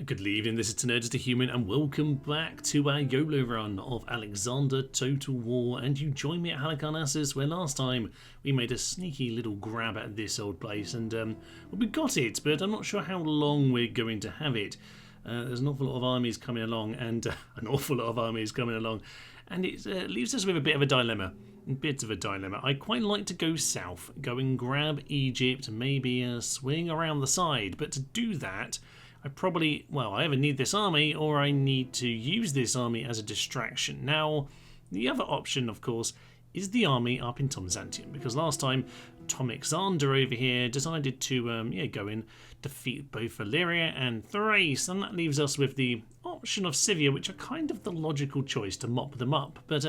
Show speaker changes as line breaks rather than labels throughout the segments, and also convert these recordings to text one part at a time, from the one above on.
Good evening, this is Nerd Just a Human, and welcome back to our YOLO run of Alexander Total War. And you join me at Halicarnassus, where last time we made a sneaky little grab at this old place, and well, we got it, but I'm not sure how long we're going to have it. There's an awful lot of armies coming along, and it leaves us with a bit of a dilemma. I quite like to go south, go and grab Egypt, maybe swing around the side, but to do that, I either need this army or I need to use this army as a distraction. Now, the other option, of course, is the army up in Byzantium, because last time Alexander over here decided to go and defeat both Illyria and Thrace, and that leaves us with the option of Scythia, which are kind of the logical choice to mop them up. But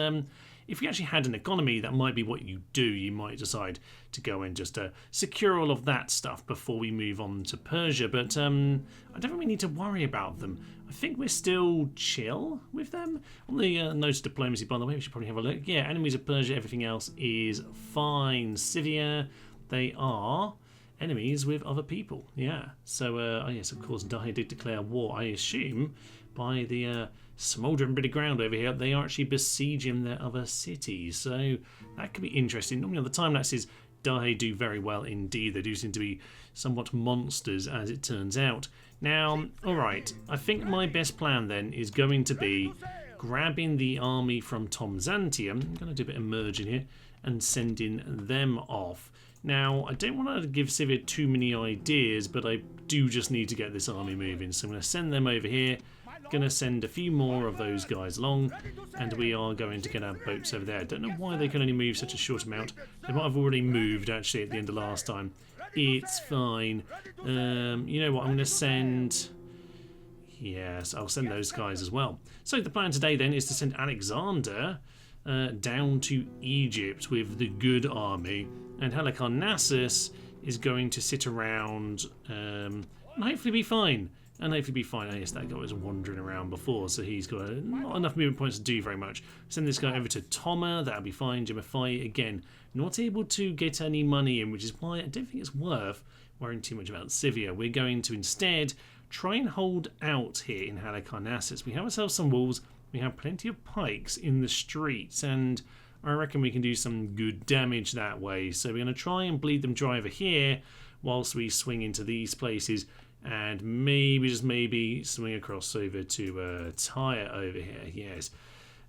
if we actually had an economy, that might be what you do. You might decide to go and just secure all of that stuff before we move on to Persia. But I don't think we need to worry about them. I think we're still chill with them. On the notes of diplomacy, by the way, we should probably have a look. Yeah, enemies of Persia, everything else is fine. Scythia, they are enemies with other people. Yeah, so yes, of course, Dahi did declare war, I assume, by the smouldering bit of ground over here. They are actually besieging their other cities, so that could be interesting. Normally on the time lapses, Dahi do very well indeed. They do seem to be somewhat monsters, as it turns out. Now, alright, I think my best plan then is going to be grabbing the army from Byzantium. I'm going to do a bit of merging here and sending them off. Now, I don't want to give Scythia too many ideas, but I do just need to get this army moving, so I'm going to send them over here. Going to send a few more of those guys along, and we are going to get our boats over there. I don't know why they can only move such a short amount. They might have already moved actually at the end of last time. It's fine. You know what, I'm going to send... Yes, I'll send those guys as well. So the plan today then is to send Alexander down to Egypt with the good army, and Halicarnassus is going to sit around and hopefully be fine. Oh yes, that guy was wandering around before, so he's got not enough movement points to do very much. Send this guy over to Toma, that'll be fine. Jemify, again, not able to get any money in, which is why I don't think it's worth worrying too much about Scythia. We're going to instead try and hold out here in Halicarnassus. We have ourselves some walls, we have plenty of pikes in the streets, and I reckon we can do some good damage that way. So we're going to try and bleed them dry over here whilst we swing into these places, and maybe, just maybe, swing across over to Tyre over here, yes.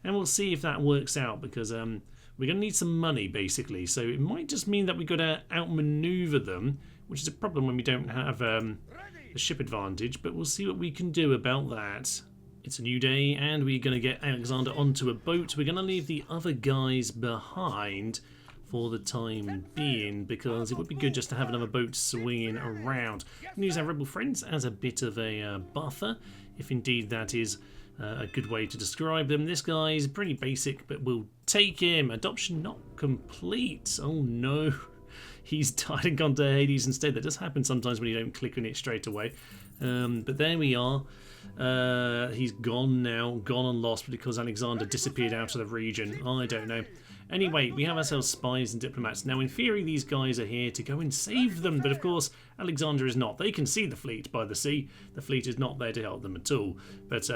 And we'll see if that works out, because we're going to need some money, basically. So it might just mean that we've got to outmaneuver them, which is a problem when we don't have a ship advantage, but we'll see what we can do about that. It's a new day, and we're going to get Alexander onto a boat. We're going to leave the other guys behind for the time being, because it would be good just to have another boat swinging around. We can use our rebel friends as a bit of a buffer, if indeed that is a good way to describe them. This guy is pretty basic, but we'll take him. Adoption not complete. Oh no, he's died and gone to Hades instead. That does happen sometimes when you don't click on it straight away. But there we are. He's gone now, gone and lost because Alexander disappeared out of the region. I don't know. Anyway, we have ourselves spies and diplomats. Now, in theory, these guys are here to go and save them, but of course, Alexander is not. They can see the fleet by the sea. The fleet is not there to help them at all, but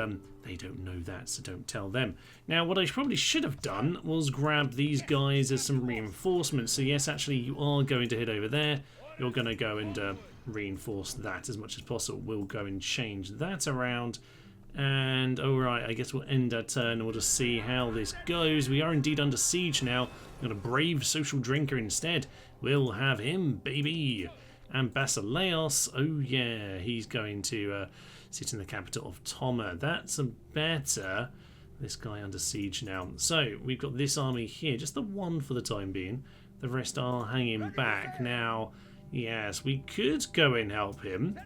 they don't know that, so don't tell them. Now, what I probably should have done was grab these guys as some reinforcements. So yes, actually, you are going to head over there. You're going to go and reinforce that as much as possible. We'll go and change that around. And alright, I guess we'll end our turn and we'll just see how this goes. We are indeed under siege now. We've got a brave social drinker instead. We'll have him, baby. And Basileos, oh yeah, he's going to sit in the capital of Toma. That's a better. This guy under siege now. So we've got this army here, just the one for the time being. The rest are hanging back. Now, yes, we could go and help him.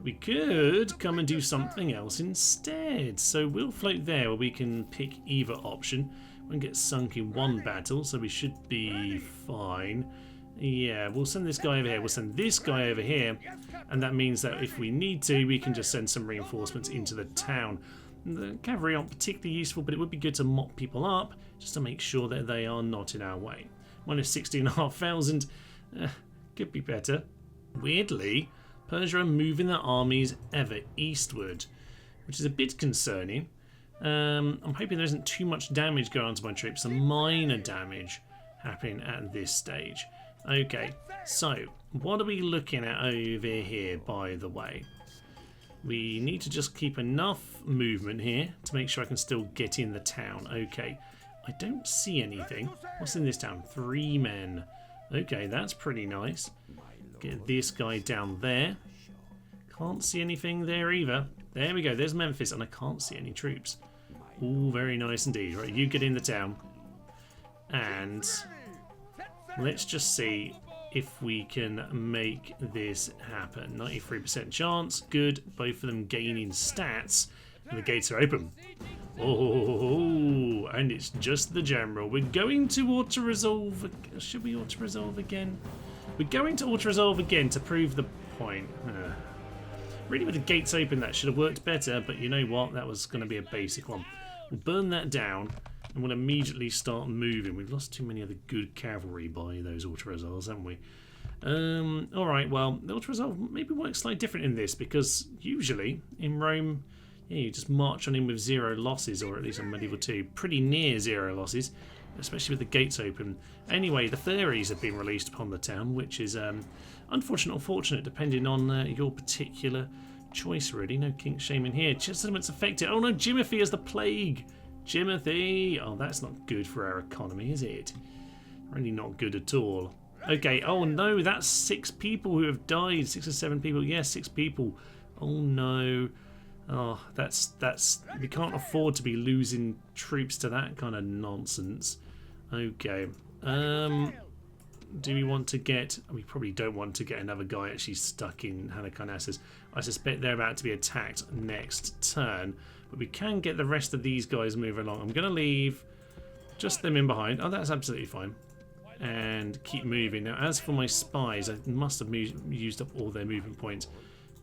We could come and do something else instead. So we'll float there where we can pick either option. We can get sunk in one battle, so we should be fine. Yeah, we'll send this guy over here. We'll send this guy over here. And that means that if we need to, we can just send some reinforcements into the town. The cavalry aren't particularly useful, but it would be good to mop people up just to make sure that they are not in our way. Minus 16,500. Could be better. Weirdly, Persia are moving their armies ever eastward. which is a bit concerning. I'm hoping there isn't too much damage going on to my troops, some minor damage happening at this stage. Okay, so what are we looking at over here, by the way? We need to just keep enough movement here to make sure I can still get in the town. Okay, I don't see anything. What's in this town? 3 men. Okay, that's pretty nice. Get this guy down there. Can't see anything there either. There we go, there's Memphis, and I can't see any troops. All very nice indeed. Right, you get in the town. And let's just see if we can make this happen. 93% chance. Good. Both of them gaining stats. And the gates are open. Oh, and it's just the general. We're going to auto-resolve. Should we auto-resolve again? We're going to auto-resolve again to prove the point. Really, with the gates open, that should have worked better. But you know what? That was going to be a basic one. We'll burn that down. And we'll immediately start moving. We've lost too many of the good cavalry by those auto-resolves, haven't we? Alright, well, the auto-resolve maybe works slightly different in this, because usually in Rome, yeah, you just march on in with 0 losses, or at least on Medieval 2, pretty near 0 losses, especially with the gates open. Anyway, the fairies have been released upon the town, which is unfortunate or fortunate, depending on your particular choice, really. No kink shame in here. Settlements affected. Oh no, Jimothy has the plague! Jimothy! Oh, that's not good for our economy, is it? Really not good at all. Okay, oh no, that's 6 people who have died. 6 or 7 people. Yes, 6 people. Oh no. Oh, that's we can't afford to be losing troops to that kind of nonsense. Okay. Do we want to get... We probably don't want to get another guy actually stuck in Halicarnassus. I suspect they're about to be attacked next turn. But we can get the rest of these guys moving along. I'm going to leave just them in behind. Oh, that's absolutely fine. And keep moving. Now, as for my spies, I must have used up all their movement points.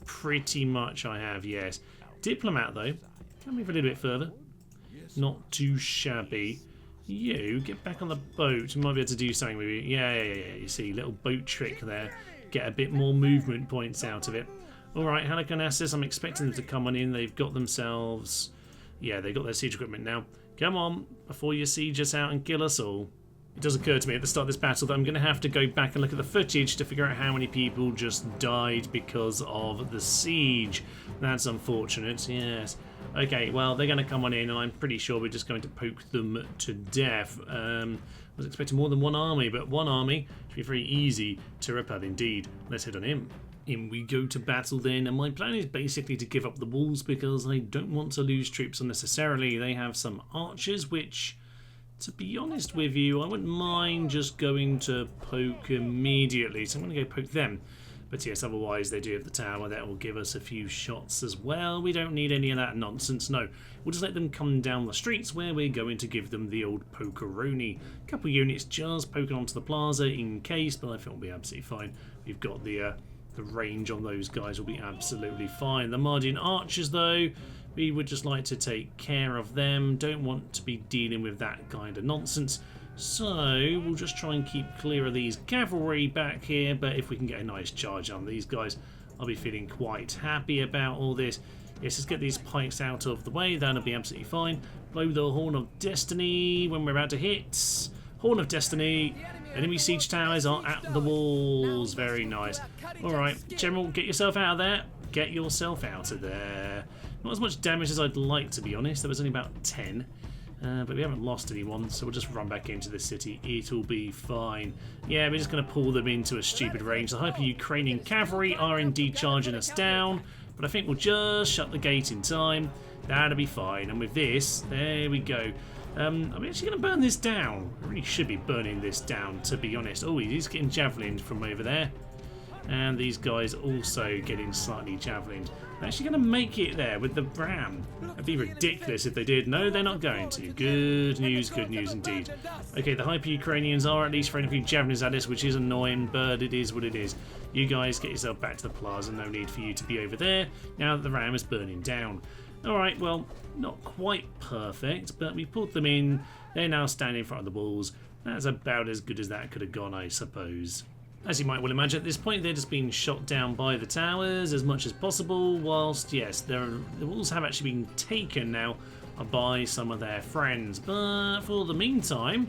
Pretty much I have, yes. Diplomat, though. Can I move a little bit further? Not too shabby. You, get back on the boat. You might be able to do something with you. Yeah. You see, little boat trick there. Get a bit more movement points out of it. Alright, Halicarnassus, I'm expecting them to come on in. They've got themselves... Yeah, they've got their siege equipment now. Come on, before you siege us out and kill us all. It does occur to me at the start of this battle that I'm going to have to go back and look at the footage to figure out how many people just died because of the siege. That's unfortunate, yes. Okay, well, they're going to come on in, and I'm pretty sure we're just going to poke them to death. I was expecting more than one army, but one army should be very easy to repel indeed. Let's hit on him. In we go to battle then, and my plan is basically to give up the walls because I don't want to lose troops unnecessarily. They have some archers, which, to be honest with you, I wouldn't mind just going to poke immediately. So I'm going to go poke them. But yes, otherwise they do have the tower. That will give us a few shots as well. We don't need any of that nonsense, no. We'll just let them come down the streets where we're going to give them the old pokeroni. A couple of units just poking onto the plaza in case, but I think we'll be absolutely fine. We've got the range on those guys will be absolutely fine. The Mardian archers, though, we would just like to take care of them. Don't want to be dealing with that kind of nonsense. So we'll just try and keep clear of these cavalry back here, but if we can get a nice charge on these guys, I'll be feeling quite happy about all this. Yes, let's get these pikes out of the way. That'll be absolutely fine. Blow the Horn of Destiny when we're about to hit. Horn of Destiny. Enemy siege towers are at the walls. Very nice. Alright, General, get yourself out of there. Get yourself out of there. Not as much damage as I'd like, to be honest. There was only about 10. But we haven't lost anyone, so we'll just run back into the city. It'll be fine. Yeah, we're just going to pull them into a stupid range. The Hyper-Ukrainian cavalry are indeed charging us down, but I think we'll just shut the gate in time. That'll be fine. And with this, there we go. I'm actually going to burn this down. I really should be burning this down, to be honest. Oh, he's getting javelined from over there. And these guys also getting slightly javelined. They're actually going to make it there with the ram. That'd be ridiculous if they did. No, they're not going to. Good news indeed. Okay, the Hyper-Ukrainians are at least throwing a few javelins at us, which is annoying, but it is what it is. You guys get yourself back to the plaza. No need for you to be over there now that the ram is burning down. Alright, well, not quite perfect, but we pulled them in. They're now standing in front of the walls. That's about as good as that could have gone, I suppose. As you might well imagine, at this point they're just being shot down by the towers as much as possible, whilst, yes, the walls have actually been taken now by some of their friends. But for the meantime,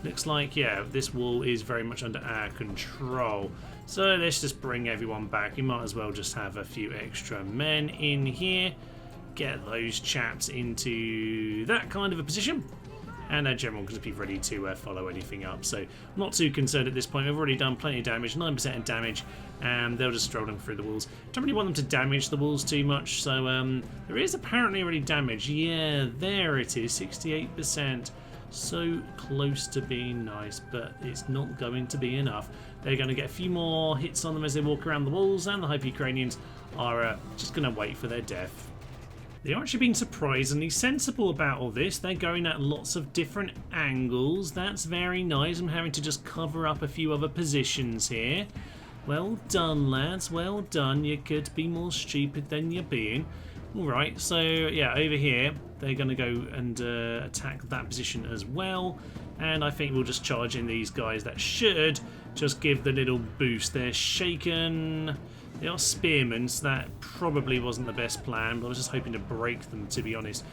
looks like, yeah, this wall is very much under our control. So let's just bring everyone back. We might as well just have a few extra men in here. Get those chaps into that kind of a position. And our general can just be ready to follow anything up. So I'm not too concerned at this point. We've already done plenty of damage, 9% of damage, and they'll just stroll them through the walls. Don't really want them to damage the walls too much, so there is apparently already damage. Yeah, there it is, 68%. So close to being nice, but it's not going to be enough. They're going to get a few more hits on them as they walk around the walls, and the Hyper-Ukrainians are just going to wait for their death. They're actually being surprisingly sensible about all this. They're going at lots of different angles. That's very nice. I'm having to just cover up a few other positions here. Well done, lads. Well done. You could be more stupid than you're being. Alright, so yeah, over here, they're going to go and attack that position as well. And I think we'll just charge in these guys. That should just give the little boost. They're shaken. They are spearmen, so that probably wasn't the best plan, but I was just hoping to break them, to be honest.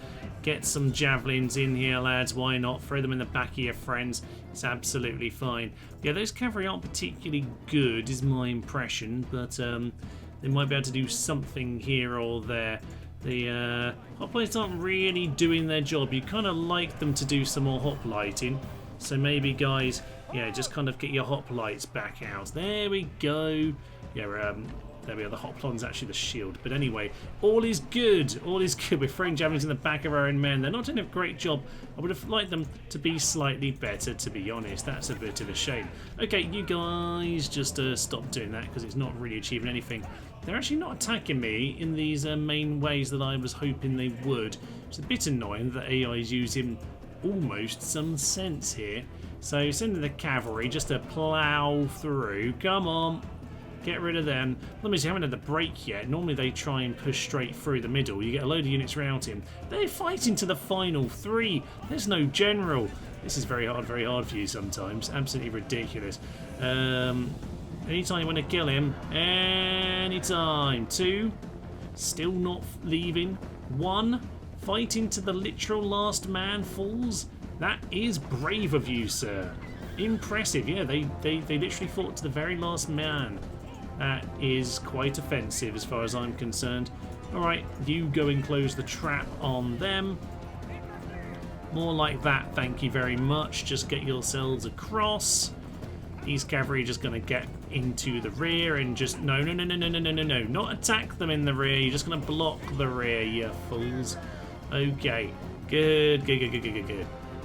Get some javelins in here, lads. Why not? Throw them in the back of your friends. It's absolutely fine. Yeah, those cavalry aren't particularly good, is my impression, but they might be able to do something here or there. The hoplites aren't really doing their job. You kind of like them to do some more hoplighting. So maybe, guys, yeah, just kind of get your hoplites back out. There we go. Yeah, there we are. The hoplon's actually the shield. But anyway, all is good. All is good. We're throwing javelins in the back of our own men. They're not doing a great job. I would have liked them to be slightly better, to be honest. That's a bit of a shame. Okay, you guys just stop doing that because it's not really achieving anything. They're actually not attacking me in these main ways that I was hoping they would. It's a bit annoying that AI is using almost some sense here. So sending the cavalry just to plough through. Come on. Get rid of them. Let me see, I haven't had the break yet. Normally they try and push straight through the middle. You get a load of units routing. They're fighting to the final three. There's no general. This is very hard for you sometimes. Absolutely ridiculous. Anytime you want to kill him. Anytime. 2. Still not leaving. 1. Fighting to the literal last man falls. That is brave of you, sir. Impressive. Yeah, they literally fought to the very last man. That is quite offensive as far as I'm concerned. Alright, you go and close the trap on them. More like that, thank you very much. Just get yourselves across. These cavalry are just going to get into the rear and just... No. Not attack them in the rear. You're just going to block the rear, you fools. Okay. Good.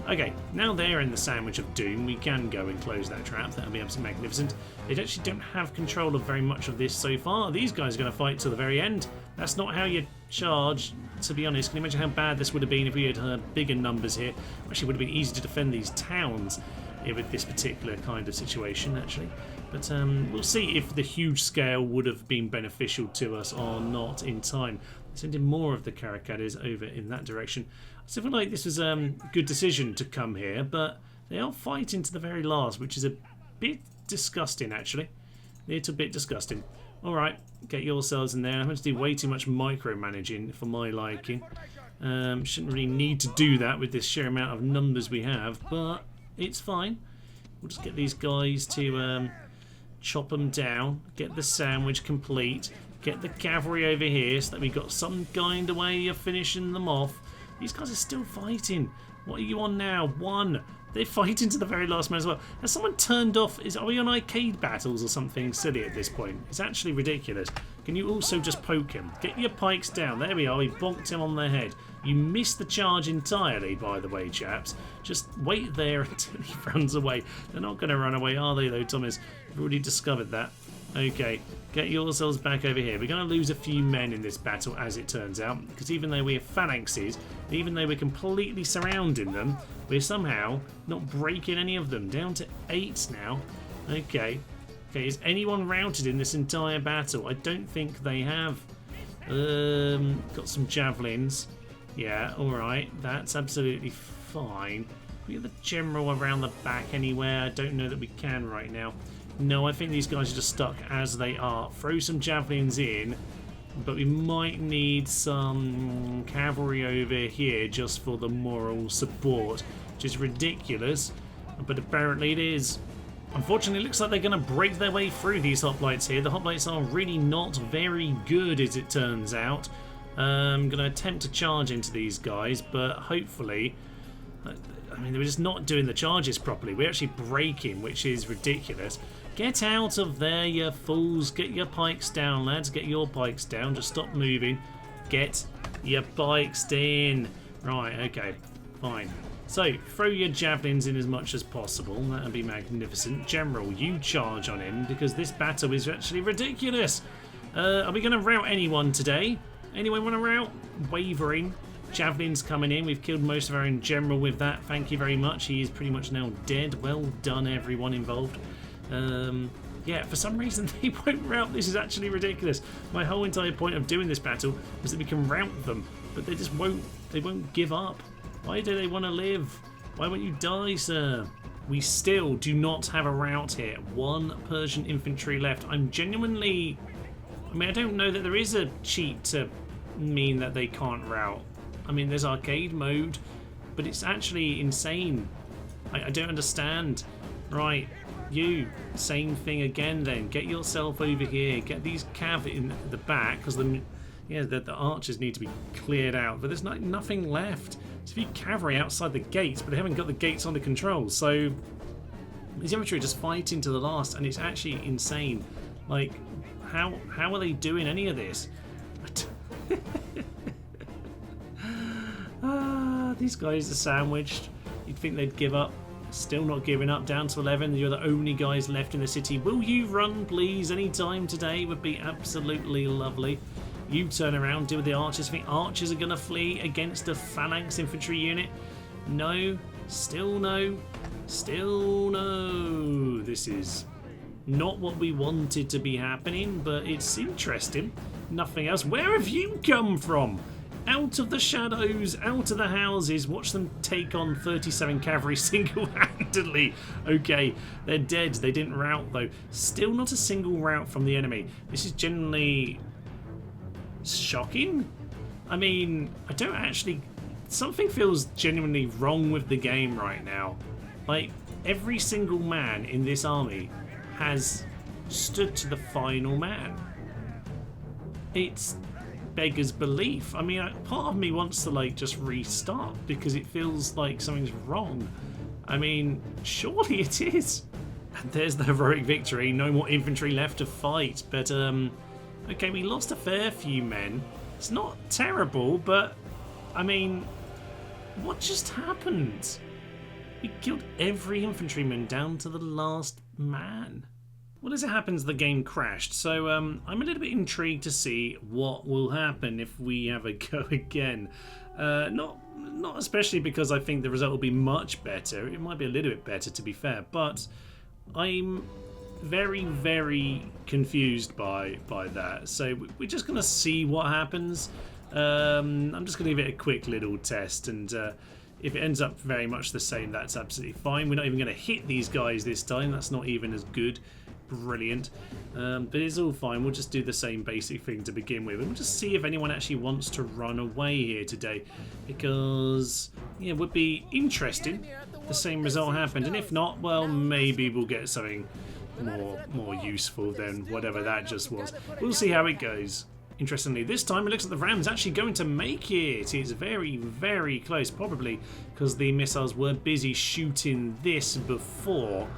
Okay, now they're in the sandwich of doom, we can go and close that trap. That'll be absolutely magnificent. They actually don't have control of very much of this so far. These guys are going to fight till the very end. That's not how you charge, to be honest. Can you imagine how bad this would have been if we had bigger numbers here? Actually, it would have been easy to defend these towns with this particular kind of situation, actually. But we'll see if the huge scale would have been beneficial to us or not in time. Sending more of the Caracades over in that direction. I feel like this was a good decision to come here, but they are fighting to the very last, which is a bit disgusting, actually. A little bit disgusting. Alright, get yourselves in there. I'm going to do way too much micromanaging for my liking. Shouldn't really need to do that with this sheer amount of numbers we have, but it's fine. We'll just get these guys to chop them down, get the sandwich complete, get the cavalry over here so that we've got some kind of way of finishing them off. These guys are still fighting. What are you on now? 1. They're fighting to the very last man as well. Has someone turned off? Are we on arcade battles or something silly at this point? It's actually ridiculous. Can you also just poke him? Get your pikes down. There we are. We bonked him on the head. You missed the charge entirely, by the way, chaps. Just wait there until he runs away. They're not going to run away, are they, though, Thomas? You've already discovered that. Okay, get yourselves back over here. We're going to lose a few men in this battle, as it turns out, because even though we're phalanxes, even though we're completely surrounding them, we're somehow not breaking any of them. Down to 8 now. Okay, is anyone routed in this entire battle? I don't think they have. Got some javelins. Yeah, alright, that's absolutely fine. We get the general around the back anywhere. I don't know that we can right now. No, I think these guys are just stuck as they are. Throw some javelins in, but we might need some cavalry over here just for the moral support, which is ridiculous, but apparently it is. Unfortunately, it looks like they're going to break their way through these hoplites here. The hoplites are really not very good, as it turns out. I'm going to attempt to charge into these guys, but hopefully... I mean, they were just not doing the charges properly. We're actually breaking, which is ridiculous. Get out of there, you fools. Get your pikes down, lads. Get your pikes down. Just stop moving. Get your pikes in. Right, okay. Fine. So, throw your javelins in as much as possible. That would be magnificent. General, you charge on him, because this battle is actually ridiculous. Are we going to rout anyone today? Anyone want to rout? Wavering. Javelins coming in. We've killed most of our own general with that. Thank you very much. He is pretty much now dead. Well done, everyone involved. Yeah, for some reason they won't rout. This is actually ridiculous. My whole entire point of doing this battle was that we can rout them, but they just won't. They won't give up. Why do they want to live? Why won't you die, sir? We still do not have a rout here. 1 Persian infantry left. I'm genuinely... I mean, I don't know that there is a cheat to mean that they can't rout. I mean, there's arcade mode, but it's actually insane. I don't understand. Right, you, same thing again then. Get yourself over here. Get these cav in the back, because the archers need to be cleared out. But there's nothing left. There's a few cavalry outside the gates, but they haven't got the gates under control. So these infantry are just fighting to the last, and it's actually insane. Like, how are they doing any of this? These guys are sandwiched. You'd think they'd give up. Still not giving up. Down to 11. You're the only guys left in the city. Will you run, please? Any time today would be absolutely lovely. You turn around, deal with the archers. I think archers are going to flee against a phalanx infantry unit. No. Still no. Still no. This is not what we wanted to be happening, but it's interesting. Nothing else. Where have you come from? Out of the shadows, out of the houses. Watch them take on 37 cavalry single-handedly. Okay, they're dead. They didn't rout, though. Still not a single rout from the enemy. This is genuinely shocking. I mean, I don't actually... Something feels genuinely wrong with the game right now. Like, every single man in this army has stood to the final man. It's beggars belief. I mean, part of me wants to like just restart because it feels like something's wrong. I mean, surely it is. And there's the heroic victory. No more infantry left to fight. But okay, we lost a fair few men. It's not terrible, but I mean, what just happened? We killed every infantryman down to the last man. Well, as it happens, the game crashed, so I'm a little bit intrigued to see what will happen if we have a go again. Not especially because I think the result will be much better. It might be a little bit better, to be fair, but I'm very, very confused by that. So we're just going to see what happens. I'm just going to give it a quick little test, and if it ends up very much the same, that's absolutely fine. We're not even going to hit these guys this time. That's not even as good. Brilliant. But it's all fine. We'll just do the same basic thing to begin with, and we'll just see if anyone actually wants to run away here today, because yeah, it would be interesting if the same result happened, and if not, well, maybe we'll get something more useful than whatever that just was. We'll see how it goes. Interestingly, this time it looks like the Ram's actually going to make it. It's very, very close, probably because the missiles were busy shooting this before.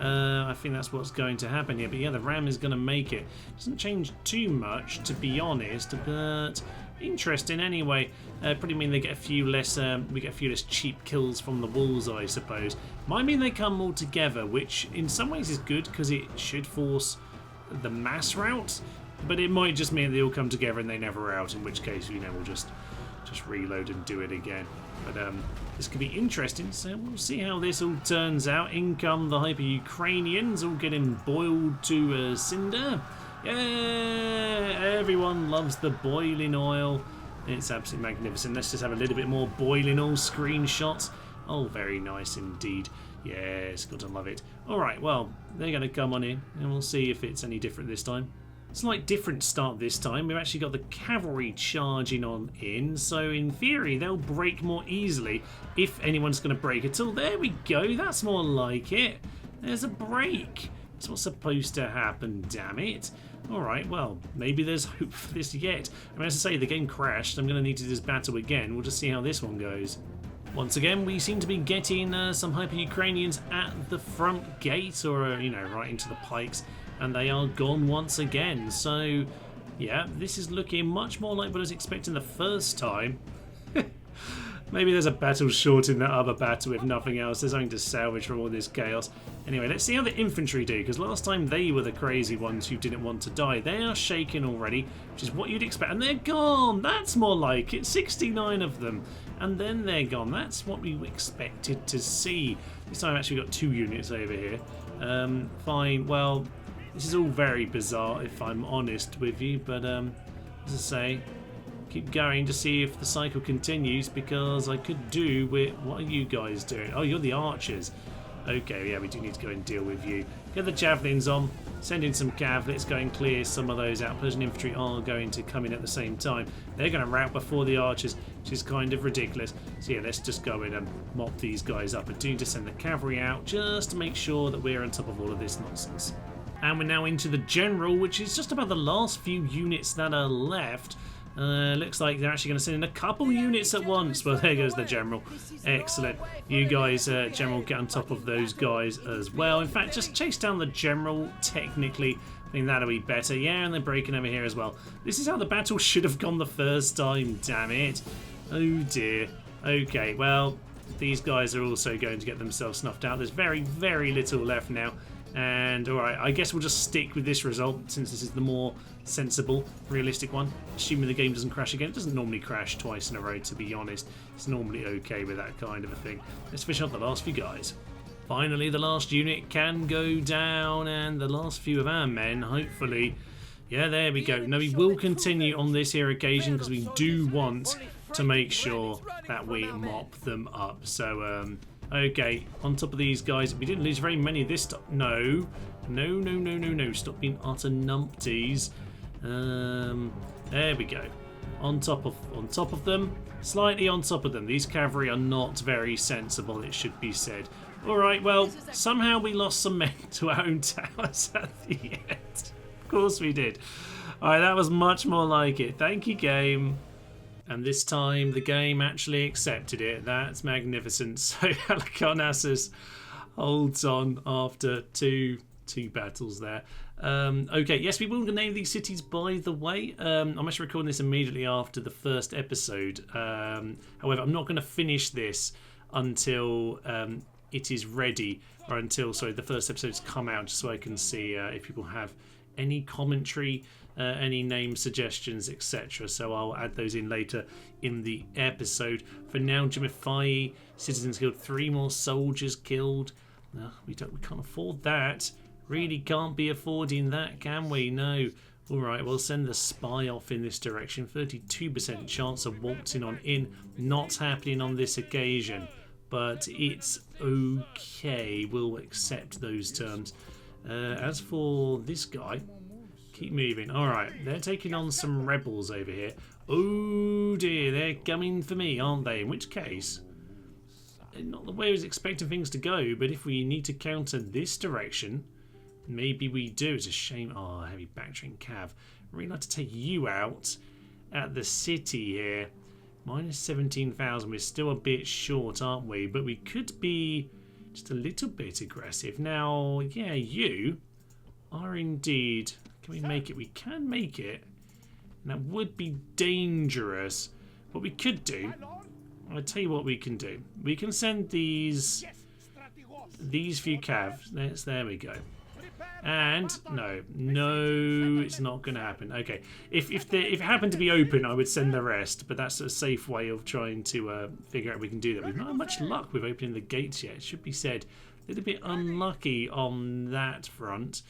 I think that's what's going to happen here. But yeah, the Ram is going to make it. Doesn't change too much, to be honest, but interesting anyway. Probably mean they get a few less. We get a few less cheap kills from the walls, I suppose. Might mean they come all together, which in some ways is good because it should force the mass route. But it might just mean they all come together and they never out. In which case, you know, we'll just reload and do it again. But this could be interesting, so we'll see how this all turns out. In come the Hyper-Ukrainians, all getting boiled to cinder. Yeah, everyone loves the boiling oil. It's absolutely magnificent. Let's just have a little bit more boiling oil screenshots. Oh, very nice indeed. Yes, gotta love it. Alright, well, they're going to come on in, and we'll see if it's any different this time. Slight different start this time. We've actually got the cavalry charging on in, so in theory they'll break more easily if anyone's going to break at all. There we go, that's more like it. There's a break. That's what's supposed to happen, damn it. Alright, well, maybe there's hope for this yet. I mean, as I say, the game crashed. I'm going to need to do this battle again. We'll just see how this one goes. Once again, we seem to be getting some Hyper-Ukrainians at the front gate, or, you know, right into the pikes, and they are gone once again. So, yeah, this is looking much more like what I was expecting the first time. Maybe there's a battle short in that other battle, if nothing else. There's something to salvage from all this chaos. Anyway, let's see how the infantry do, because last time they were the crazy ones who didn't want to die. They are shaken already, which is what you'd expect. And they're gone! That's more like it. 69 of them. And then they're gone. That's what we expected to see. This time I've actually got 2 units over here. Fine. Well, this is all very bizarre, if I'm honest with you. But, as I say, keep going to see if the cycle continues, because I could do with... What are you guys doing? Oh, you're the archers. Okay, yeah, we do need to go and deal with you. Get the javelins on, send in some cav, let's go and clear some of those out. Persian infantry are going to come in at the same time. They're going to rout before the archers, which is kind of ridiculous. So yeah, let's just go in and mop these guys up. I do need to send the cavalry out just to make sure that we're on top of all of this nonsense. And we're now into the general, which is just about the last few units that are left. Looks like they're actually going to send in a couple units at once. Well, there goes the general. Excellent. You guys, general, get on top of those guys as well. In fact, just chase down the general, technically. I think that'll be better. Yeah, and they're breaking over here as well. This is how the battle should have gone the first time, damn it. Oh dear. Okay, well, these guys are also going to get themselves snuffed out. There's very, very little left now. And alright, I guess we'll just stick with this result, since this is the more sensible, realistic one. Assuming the game doesn't crash again. It doesn't normally crash twice in a row, to be honest. It's normally okay with that kind of a thing. Let's finish up the last few guys. Finally, the last unit can go down, and the last few of our men, hopefully... Yeah, there we go. Now, we will continue on this here occasion, because we do want to make sure that we mop them up. So, okay, on top of these guys. We didn't lose very many this time. No. No. Stop being utter numpties. There we go. On top of them. Slightly on top of them. These cavalry are not very sensible, it should be said. Alright, well, somehow we lost some men to our own towers at the end. Of course we did. Alright, that was much more like it. Thank you, game. And this time the game actually accepted it. That's magnificent. So Halicarnassus holds on after two battles there. Okay, yes, we will name these cities, by the way. I'm actually recording this immediately after the first episode. However, I'm not going to finish this until it is ready, or until, sorry, the first episode's come out, just so I can see if people have any commentary, any name suggestions, etc. So I'll add those in later in the episode. For now, Jimify, citizens killed, 3 more soldiers killed. We can't afford that. Really can't be affording that, can we? No. Alright, we'll send the spy off in this direction. 32% chance of waltzing on in. Not happening on this occasion. But it's okay. We'll accept those terms. As for this guy, keep moving. Alright, they're taking on some rebels over here. Oh dear, they're coming for me, aren't they? In which case, not the way I was expecting things to go, but if we need to counter this direction, maybe we do. It's a shame. Oh, heavy battering cav. Really like to take you out at the city here. Minus 17,000. We're still a bit short, aren't we? But we could be just a little bit aggressive. Now, yeah, you are indeed... Can we make it? We can make it. And that would be dangerous. What we could do... I'll tell you what we can do. We can send these few calves. There we go. And no, it's not going to happen. Okay, if it happened to be open, I would send the rest. But that's a safe way of trying to figure out if we can do that. We've not had much luck with opening the gates yet. It should be said. A little bit unlucky on that front.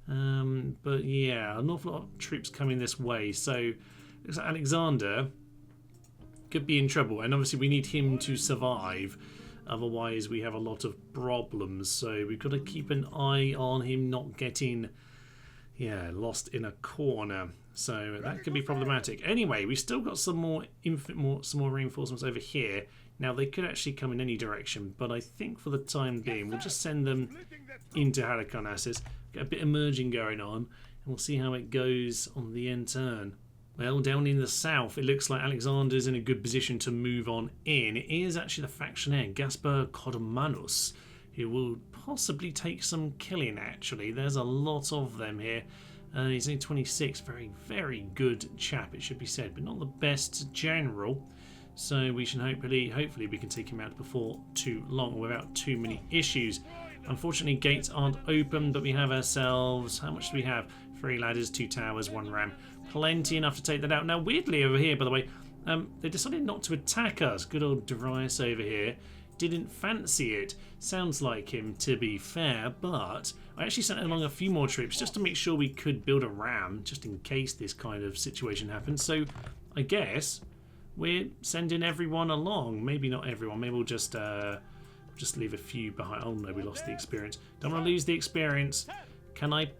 But yeah, an awful lot of troops coming this way. So looks like Alexander could be in trouble, and obviously we need him to survive. Otherwise, we have a lot of problems. So we've got to keep an eye on him not getting, lost in a corner. So that could be problematic. Anyway, we still got some more reinforcements over here. Now they could actually come in any direction, but I think for the time being, we'll just send them into Halicarnassus. Get a bit of merging going on, and we'll see how it goes on the end turn. Well, down in the south, it looks like Alexander's in a good position to move on in. It is actually the factionaire, Gaspar Codomanus, who will possibly take some killing, actually. There's a lot of them here. He's only 26, very, very good chap, it should be said, but not the best general. So we should hopefully we can take him out before too long, without too many issues. Unfortunately, gates aren't open, but we have ourselves, how much do we have? 3 ladders, 2 towers, 1 ram. Plenty enough to take that out. Now, weirdly over here, by the way, they decided not to attack us. Good old Darius over here didn't fancy it. Sounds like him, to be fair, but I actually sent along a few more troops just to make sure we could build a ram, just in case this kind of situation happens. So I guess we're sending everyone along. Maybe not everyone. Maybe we'll just leave a few behind. Oh no, we lost the experience. Don't want to lose the experience. Can I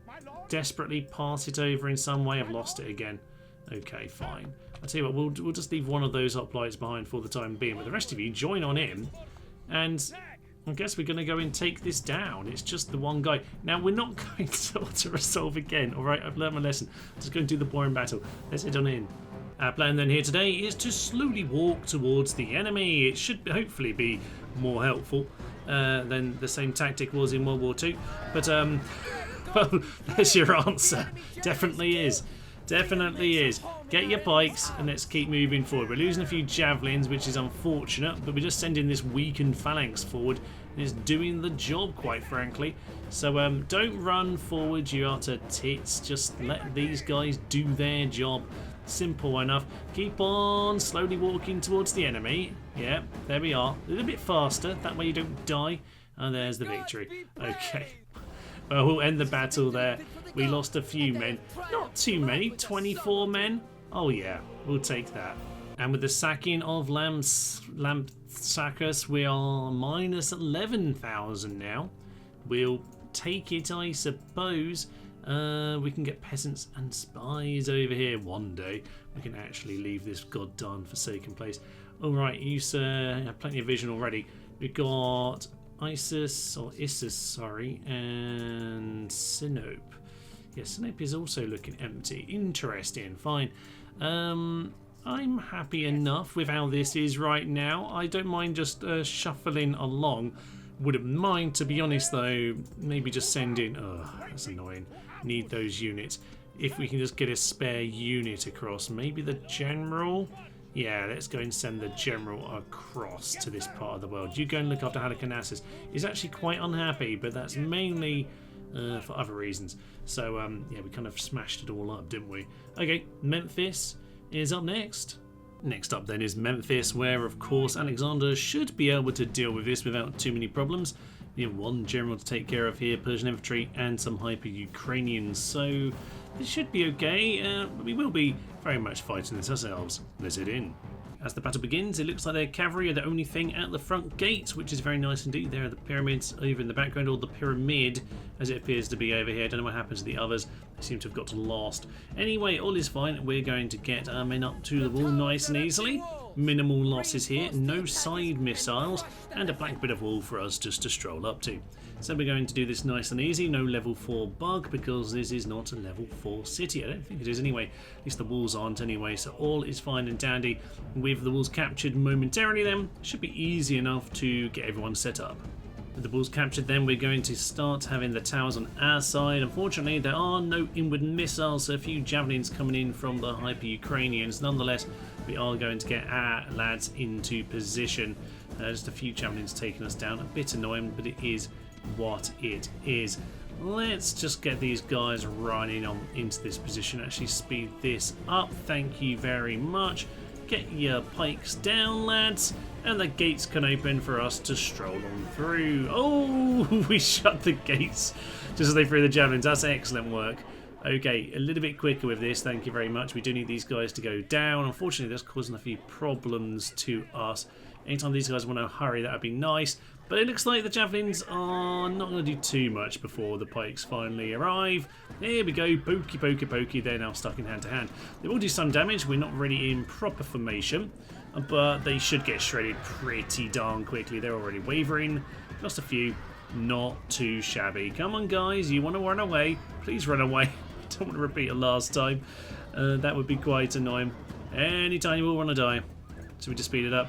desperately pass it over in some way? I've lost it again. Okay, fine. I'll tell you what, we'll just leave one of those hoplites behind for the time being. But the rest of you, join on in. And I guess we're going to go and take this down. It's just the one guy. Now, we're not going to resolve again. All right, I've learned my lesson. I'm just going to do the boring battle. Let's head on in. Our plan then here today is to slowly walk towards the enemy. It should hopefully be more helpful than the same tactic was in World War II. But, well, there's your answer. Definitely is. Definitely is. Get your pikes and let's keep moving forward. We're losing a few javelins, which is unfortunate, but we're just sending this weakened phalanx forward. And it's doing the job, quite frankly. So don't run forward, you utter tits. Just let these guys do their job. Simple enough. Keep on slowly walking towards the enemy. Yeah, there we are. A little bit faster. That way you don't die. And there's the victory. Okay. Well, we'll end the battle there. We lost a few men. Not too many. 24 men. Oh, yeah. We'll take that. And with the sacking of Lampsacus, we are minus 11,000 now. We'll take it, I suppose. We can get peasants and spies over here one day. We can actually leave this goddamn forsaken place. Alright, you sir have plenty of vision already. We've got Issus, and Sinope. Yeah, Sinope is also looking empty. Interesting, fine. I'm happy enough with how this is right now. I don't mind just shuffling along. Wouldn't mind, to be honest, though, maybe just send in... Ugh, that's annoying. Need those units. If we can just get a spare unit across. Maybe the general? Yeah, let's go and send the general across to this part of the world. You go and look after Halicarnassus. He's actually quite unhappy, but that's mainly for other reasons. So, yeah, we kind of smashed it all up, didn't we? Okay, Memphis is up next. Next up then is Memphis, where of course Alexander should be able to deal with this without too many problems. We have one general to take care of here, Persian infantry, and some hyper-Ukrainians, so this should be okay, but we will be very much fighting this ourselves. Let's head in. As the battle begins, it looks like their cavalry are the only thing at the front gate, which is very nice indeed. There are the pyramids over in the background, or the pyramid, as it appears to be over here. I don't know what happens to the others. They seem to have got lost. Anyway, all is fine. We're going to get our men up to the wall nice and easily. Minimal losses here, no side missiles, and a blank bit of wall for us just to stroll up to. So we're going to do this nice and easy, no level 4 bug, because this is not a level 4 city. I don't think it is anyway. At least the walls aren't anyway, so all is fine and dandy. With the walls captured momentarily then, it should be easy enough to get everyone set up. With the walls captured then, we're going to start having the towers on our side. Unfortunately, there are no inward missiles, so a few javelins coming in from the hyper-Ukrainians. Nonetheless, we are going to get our lads into position. Just a few javelins taking us down. A bit annoying, but it is what it is. Let's just get these guys running on into this position. Actually speed this up. Thank you very much. Get your pikes down, lads, and the gates can open for us to stroll on through. Oh, we shut the gates just as they threw the javelins. That's excellent work. Okay, a little bit quicker with this, thank you very much. We do need these guys to go down. Unfortunately, that's causing a few problems to us. Anytime these guys want to hurry, that would be nice. But it looks like the javelins are not going to do too much before the pikes finally arrive. Here we go, pokey, pokey, pokey. They're now stuck in hand to hand. They will do some damage. We're not really in proper formation, but they should get shredded pretty darn quickly. They're already wavering. Just a few. Not too shabby. Come on, guys. You want to run away? Please run away. Don't want to repeat it last time. That would be quite annoying. Anytime you will want to die. Should we just speed it up?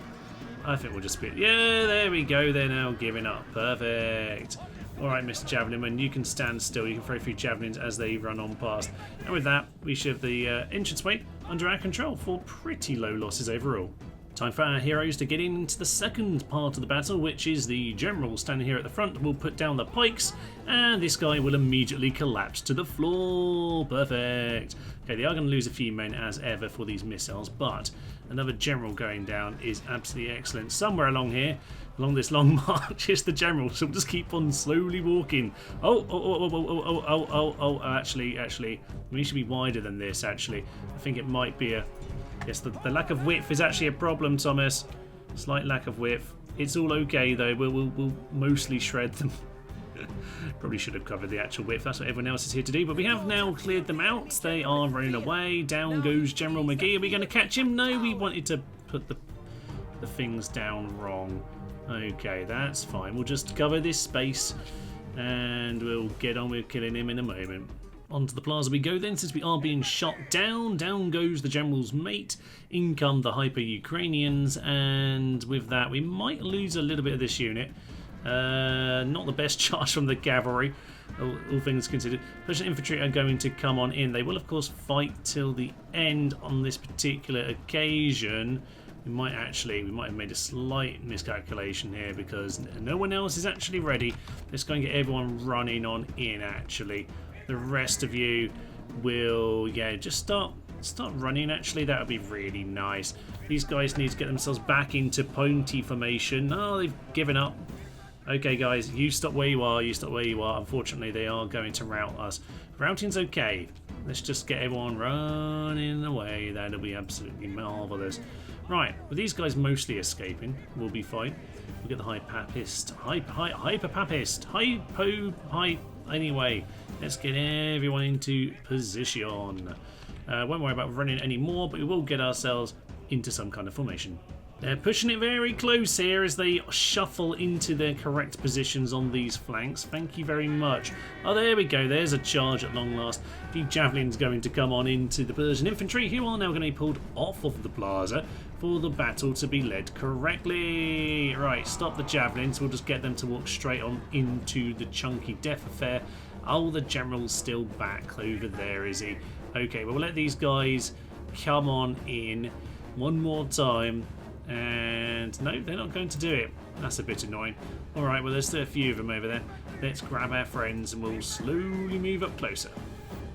I think we'll just speed it. Yeah, there we go. They're now giving up. Perfect. Alright, Mr. Javelin Man, you can stand still. You can throw a few javelins as they run on past. And with that, we should have the entranceway under our control for pretty low losses overall. Time for our heroes to get into the second part of the battle, which is the general standing here at the front. Will put down the pikes, and this guy will immediately collapse to the floor. Perfect. Okay, they are going to lose a few men as ever for these missiles, but another general going down is absolutely excellent. Somewhere along here, along this long march, is the general, so we'll just keep on slowly walking. Actually, we should be wider than this, actually. I think it might be a... Yes, the lack of width is actually a problem, Thomas. Slight lack of width. It's all okay, though. We'll mostly shred them. Probably should have covered the actual width. That's what everyone else is here to do. But we have now cleared them out. They are running away. Down goes General McGee. Are we going to catch him? No, we wanted to put the things down wrong. Okay, that's fine. We'll just cover this space, and we'll get on with killing him in a moment. Onto the plaza we go then, since we are being shot down. Down goes the general's mate. In come the hyper-Ukrainians, and with that we might lose a little bit of this unit. Not the best charge from the cavalry, all things considered. Persian infantry are going to come on in. They will of course fight till the end on this particular occasion. We might have made a slight miscalculation here because no one else is actually ready. Let's go and get everyone running on in actually. The rest of you will, just start running. Actually, that would be really nice. These guys need to get themselves back into pointy formation. Oh, they've given up. Okay, guys, you stop where you are. You stop where you are. Unfortunately, they are going to rout us. Routing's okay. Let's just get everyone running away. That'll be absolutely marvellous. Right, with these guys mostly escaping, we'll be fine. We'll get the hyper-papist. Anyway, let's get everyone into position. Won't worry about running anymore, but we will get ourselves into some kind of formation. They're pushing it very close here as they shuffle into their correct positions on these flanks. Thank you very much. Oh, there we go. There's a charge at long last. A few javelins going to come on into the Persian infantry, who are now going to be pulled off of the plaza for the battle to be led correctly. Right, stop the javelins. We'll just get them to walk straight on into the chunky death affair. Oh, the general's still back over there, is he? Okay, well, we'll let these guys come on in one more time. And no, they're not going to do it. That's a bit annoying. Alright, well, there's still a few of them over there. Let's grab our friends and we'll slowly move up closer.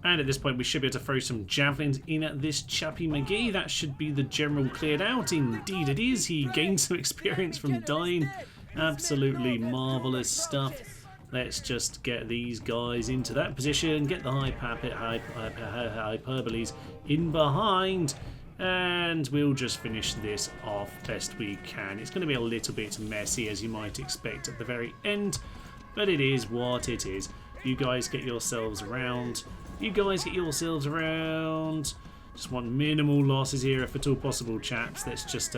And at this point we should be able to throw some javelins in at this chappy McGee. That should be the general cleared out. Indeed it is. He gained some experience from dying. Absolutely marvellous stuff. Let's just get these guys into that position. Get the hyperboles in behind. And we'll just finish this off best we can. It's going to be a little bit messy, as you might expect at the very end, but it is what it is. You guys get yourselves around. Just want minimal losses here if at all possible, chaps. Let's just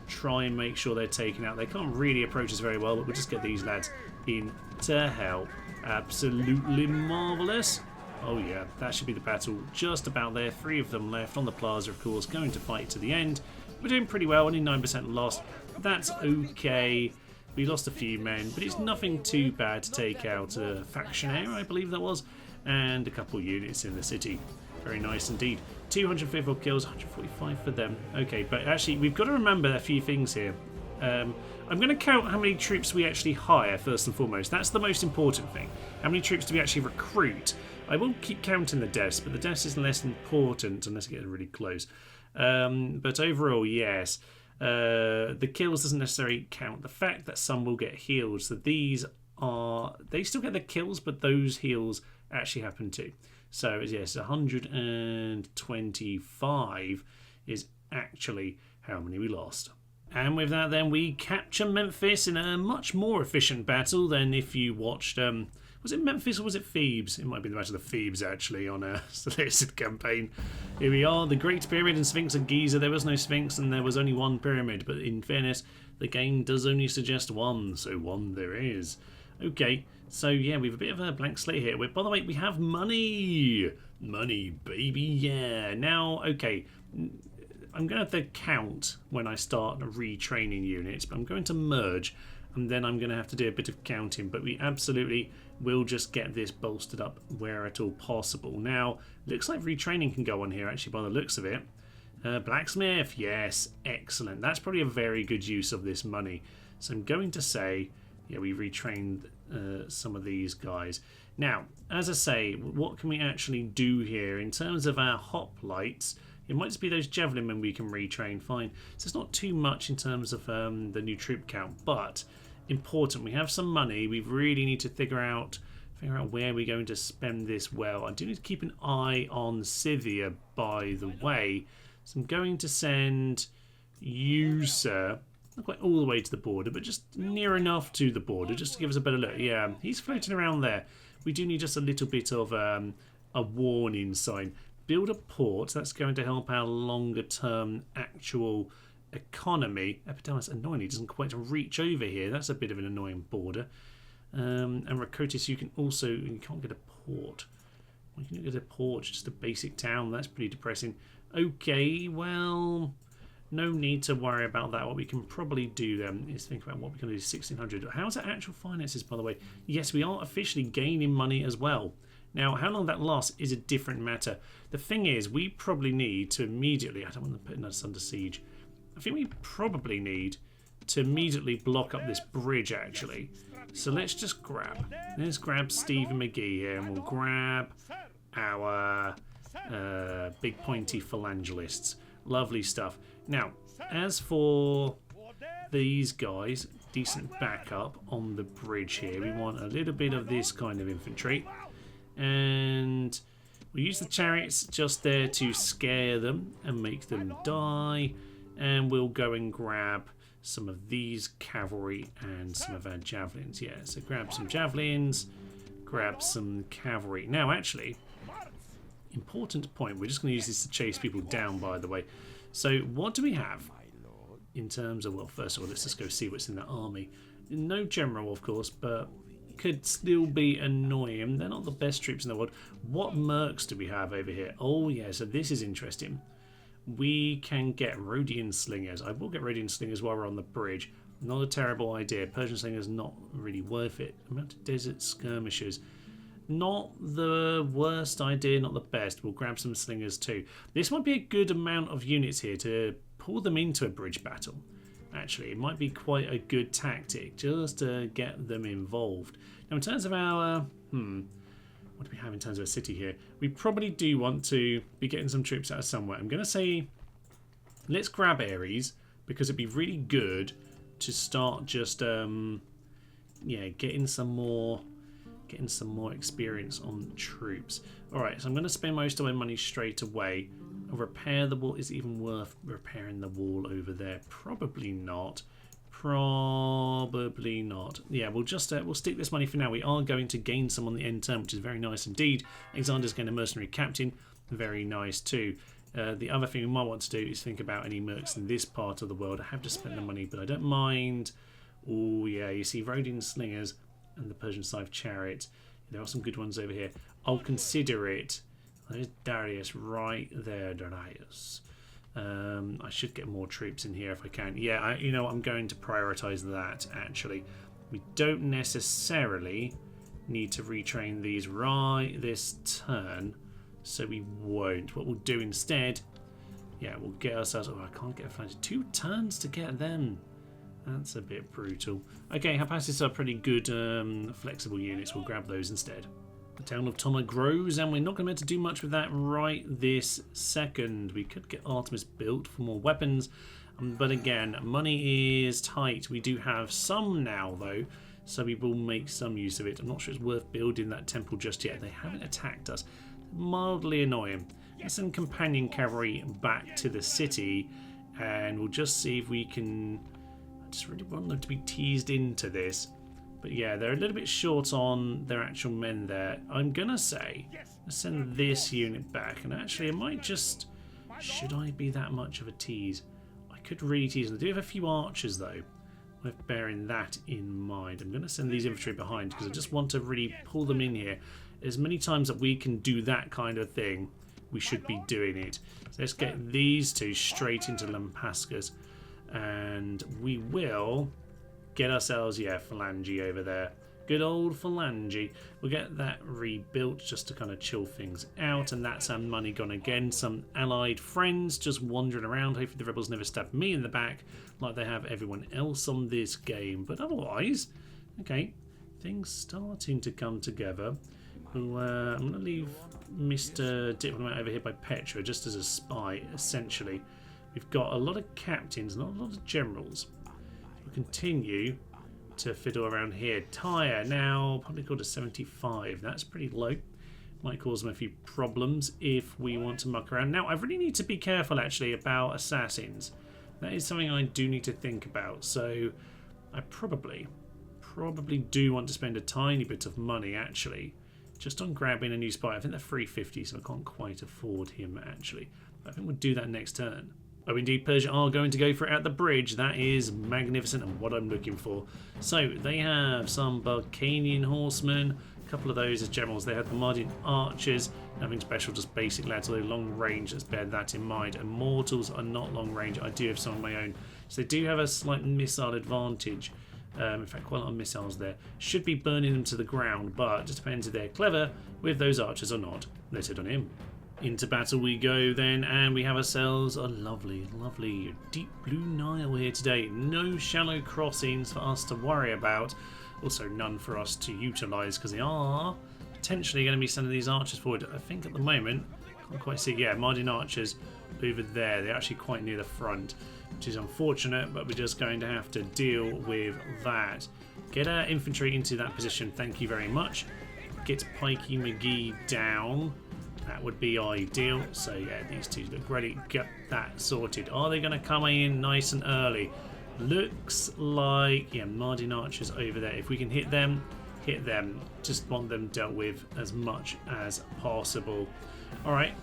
try and make sure they're taken out. They can't really approach us very well, but we'll just get these lads in to help. Absolutely marvellous. Oh yeah, that should be the battle just about there. 3 of them left on the plaza, of course, going to fight to the end. We're doing pretty well, only 9% lost. That's okay. We lost a few men, but it's nothing too bad to take out a factionaire, I believe that was, and a couple units in the city. Very nice indeed. 254 kills, 145 for them. Okay, but actually, we've got to remember a few things here. I'm going to count how many troops we actually hire, first and foremost. That's the most important thing. How many troops do we actually recruit? I will keep counting the deaths, but the deaths is less important unless you get really close. But overall, yes. The kills doesn't necessarily count. The fact that some will get healed, so these are... They still get the kills, but those heals actually happen too. So yes, 125 is actually how many we lost. And with that, then we capture Memphis in a much more efficient battle than if you watched. Was it Memphis or was it Thebes? It might be the Battle of Thebes actually on a selected campaign. Here we are, the Great Pyramid and Sphinx of Giza. There was no Sphinx and there was only one pyramid, but in fairness, the game does only suggest one, so one there is. Okay, so yeah, we have a bit of a blank slate here. By the way, we have money! Money, baby, yeah. Now, okay, I'm going to have to count when I start retraining units, but I'm going to merge, and then I'm going to have to do a bit of counting, but we absolutely will just get this bolstered up where at all possible. Now, looks like retraining can go on here, actually, by the looks of it. Blacksmith, yes, excellent. That's probably a very good use of this money. So I'm going to say, yeah, we retrained some of these guys. Now, as I say, what can we actually do here in terms of our hoplites? It might just be those javelin men we can retrain, fine. So it's not too much in terms of the new troop count, but important. We have some money. We really need to figure out where we're going to spend this well. I do need to keep an eye on Scythia, by the way. So I'm going to send you, sir, not quite all the way to the border, but just near enough to the border, just to give us a better look. Yeah, he's floating around there. We do need just a little bit of a warning sign. Build a port. That's going to help our longer term actual economy. Epidamus annoyingly doesn't quite reach over here. That's a bit of an annoying border. And Rakotis, you can't get a port. Why can you get a port? Just a basic town. That's pretty depressing. Okay, well, no need to worry about that. What we can probably do then is think about what we can do. 1600. How's our actual finances, by the way? Yes, we are officially gaining money as well. Now, how long that lasts is a different matter. The thing is, we probably need to immediately... I don't want to put us under siege. I think we probably need to immediately block up this bridge, actually. So let's just grab... Let's grab Stephen McGee here, and we'll grab our big pointy phalangelists. Lovely stuff. Now, as for these guys, decent backup on the bridge here. We want a little bit of this kind of infantry. And we use the chariots just there to scare them and make them die. And we'll go and grab some of these cavalry and some of our javelins. Yeah, so grab some javelins, grab some cavalry. Now, actually, important point. We're just going to use this to chase people down, by the way. So what do we have in terms of... Well, first of all, let's just go see what's in that army. No general, of course, but... could still be annoying. They're not the best troops in the world. What mercs do we have over here? Oh yeah, so this is interesting. We can get Rhodian slingers. I will get Rhodian slingers while we're on the bridge. Not a terrible idea. Persian slingers not really worth it. Amount of desert skirmishers. Not the worst idea, not the best. We'll grab some slingers too. This might be a good amount of units here to pull them into a bridge battle. Actually, it might be quite a good tactic just to get them involved. Now, in terms of our... what do we have in terms of a city here? We probably do want to be getting some troops out of somewhere. I'm going to say, let's grab Ares, because it'd be really good to start just, yeah, getting some more experience on troops. All right, so I'm going to spend most of my money straight away. Repair the wall. Is it even worth repairing the wall over there? Probably not. Probably not. Yeah, we'll just we'll stick this money for now. We are going to gain some on the end term, which is very nice indeed. Alexander's getting a mercenary captain. Very nice too. The other thing we might want to do is think about any mercs in this part of the world. I have to spend the money, but I don't mind. Oh yeah, you see Rhodian slingers and the Persian scythe chariot. There are some good ones over here. I'll consider it. There's Darius right there, Darius. I should get more troops in here if I can. Yeah, you know, I'm going to prioritise that, actually. We don't necessarily need to retrain these right this turn, so we won't. What we'll do instead, yeah, we'll get ourselves... Oh, I can't get a flange. 2 turns to get them. That's a bit brutal. Okay, Halicarnassus are pretty good flexible units. We'll grab those instead. The town of Toma grows, and we're not going to be able to do much with that right this second. We could get Artemis built for more weapons, but again, money is tight. We do have some now, though, so we will make some use of it. I'm not sure it's worth building that temple just yet. They haven't attacked us. mildly annoying. Let's send companion cavalry back to the city, and we'll just see if we can... I just really want them to be teased into this. But yeah, they're a little bit short on their actual men there. I'm going to say, let's send this unit back. And actually, I might just... Should I be that much of a tease? I could really tease them. I do have a few archers, though. Worth bearing that in mind. I'm going to send these infantry behind because I just want to really pull them in here. As many times that we can do that kind of thing, we should be doing it. So let's get these two straight into Lampsacus. And we will get ourselves, yeah, Phalange over there. Good old Phalange. We'll get that rebuilt just to kind of chill things out. And that's our money gone again. Some allied friends just wandering around. Hopefully the rebels never stab me in the back like they have everyone else on this game. But otherwise, okay, things starting to come together. Well, I'm going to leave Mr. Diplomat over here by Petra just as a spy, essentially. We've got a lot of captains, not a lot of generals. We'll continue to fiddle around here. Tyre now probably called a 75. That's pretty low. Might cause them a few problems if we want to muck around. Now, I really need to be careful, actually, about assassins. That is something I do need to think about. So I probably do want to spend a tiny bit of money, actually, just on grabbing a new spy. I think they're 350, so I can't quite afford him, actually. But I think we'll do that next turn. Oh, indeed, Persia are going to go for it at the bridge. That is magnificent and what I'm looking for. So, they have some Balkanian horsemen, a couple of those as generals. They have the Macedon archers, nothing special, just basic lads, although long range, let's bear that in mind. And mortals are not long range. I do have some of my own. So they do have a slight missile advantage. In fact, quite a lot of missiles there. Should be burning them to the ground, but it just depends if they're clever with those archers or not. Let's hit on him. Into battle we go then, and we have ourselves a lovely, lovely deep blue Nile here today. No shallow crossings for us to worry about. Also none for us to utilise because they are potentially going to be sending these archers forward. I think at the moment, can't quite see, yeah, Macedon archers over there. They're actually quite near the front, which is unfortunate, but we're just going to have to deal with that. Get our infantry into that position, thank you very much. Get Pikey McGee down. That would be ideal. So yeah, these two look ready. Get that sorted. Are they going to come in nice and early? Looks like, yeah, Macedon archers over there. If we can hit them, hit them. Just want them dealt with as much as possible. All right,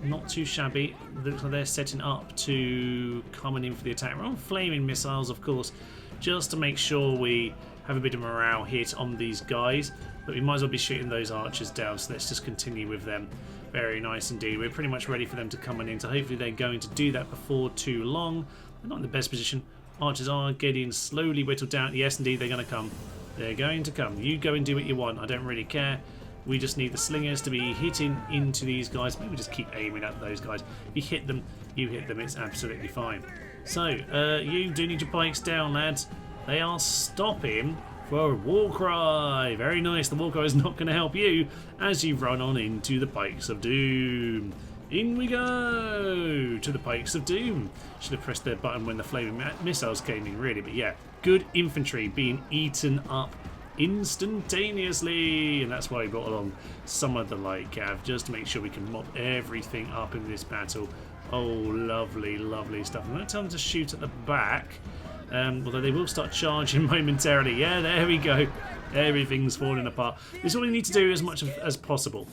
not too shabby. Looks like they're setting up to coming in for the attack. We're on flaming missiles, of course, just to make sure we have a bit of morale hit on these guys. But we might as well be shooting those archers down, so let's just continue with them. Very nice indeed. We're pretty much ready for them to come in, so hopefully they're going to do that before too long. They're not in the best position. Archers are getting slowly whittled down. Yes, indeed, they're going to come. They're going to come. You go and do what you want. I don't really care. We just need the slingers to be hitting into these guys. Maybe just keep aiming at those guys. If you hit them, you hit them. It's absolutely fine. So, you do need your pikes down, lads. They are stopping for a war cry. Very nice. The war cry is not going to help you as you run on into the Pikes of Doom. In we go to the Pikes of Doom. Should have pressed the button when the flaming missiles came in, really. But yeah, good infantry being eaten up instantaneously, and that's why we brought along some of the light cav, just to make sure we can mop everything up in this battle. Oh, lovely, lovely stuff. I'm going to tell them to shoot at the back. Although they will start charging momentarily. Yeah, there we go. Everything's falling apart. This is all we need to do as much as possible.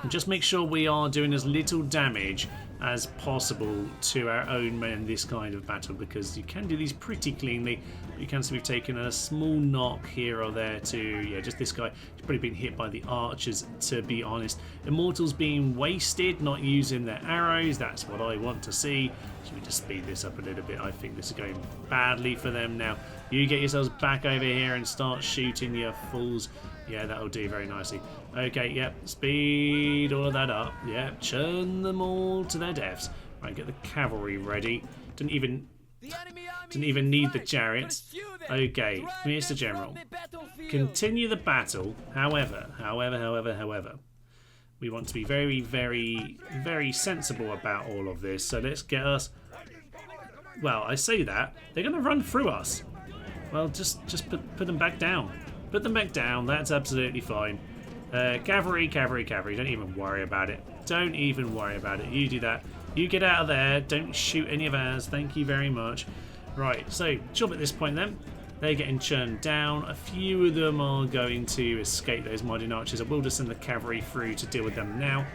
Just make sure we are doing as little damage as possible to our own men in this kind of battle, because you can do these pretty cleanly, but you can see we've taken a small knock here or there to, yeah, just this guy. He's probably been hit by the archers, to be honest. Immortals being wasted, not using their arrows. That's what I want to see. Should we just speed this up a little bit? I think this is going badly for them now. You get yourselves back over here and start shooting, you fools. Yeah, that'll do very nicely. Okay, yep, speed all of that up. Yep, churn them all to their deaths. Right, get the cavalry ready. Didn't even need the chariots. Okay, Mr. General. Continue the battle. However, we want to be very, very, very sensible about all of this. So let's get us... Well, I say that. They're going to run through us. Well, just put them back down. Put them back down. That's absolutely fine. Cavalry, cavalry, cavalry. Don't even worry about it. Don't even worry about it. You do that. You get out of there. Don't shoot any of ours. Thank you very much. Right, so job at this point then. They're getting churned down. A few of them are going to escape those mighty archers. I will just send the cavalry through to deal with them now.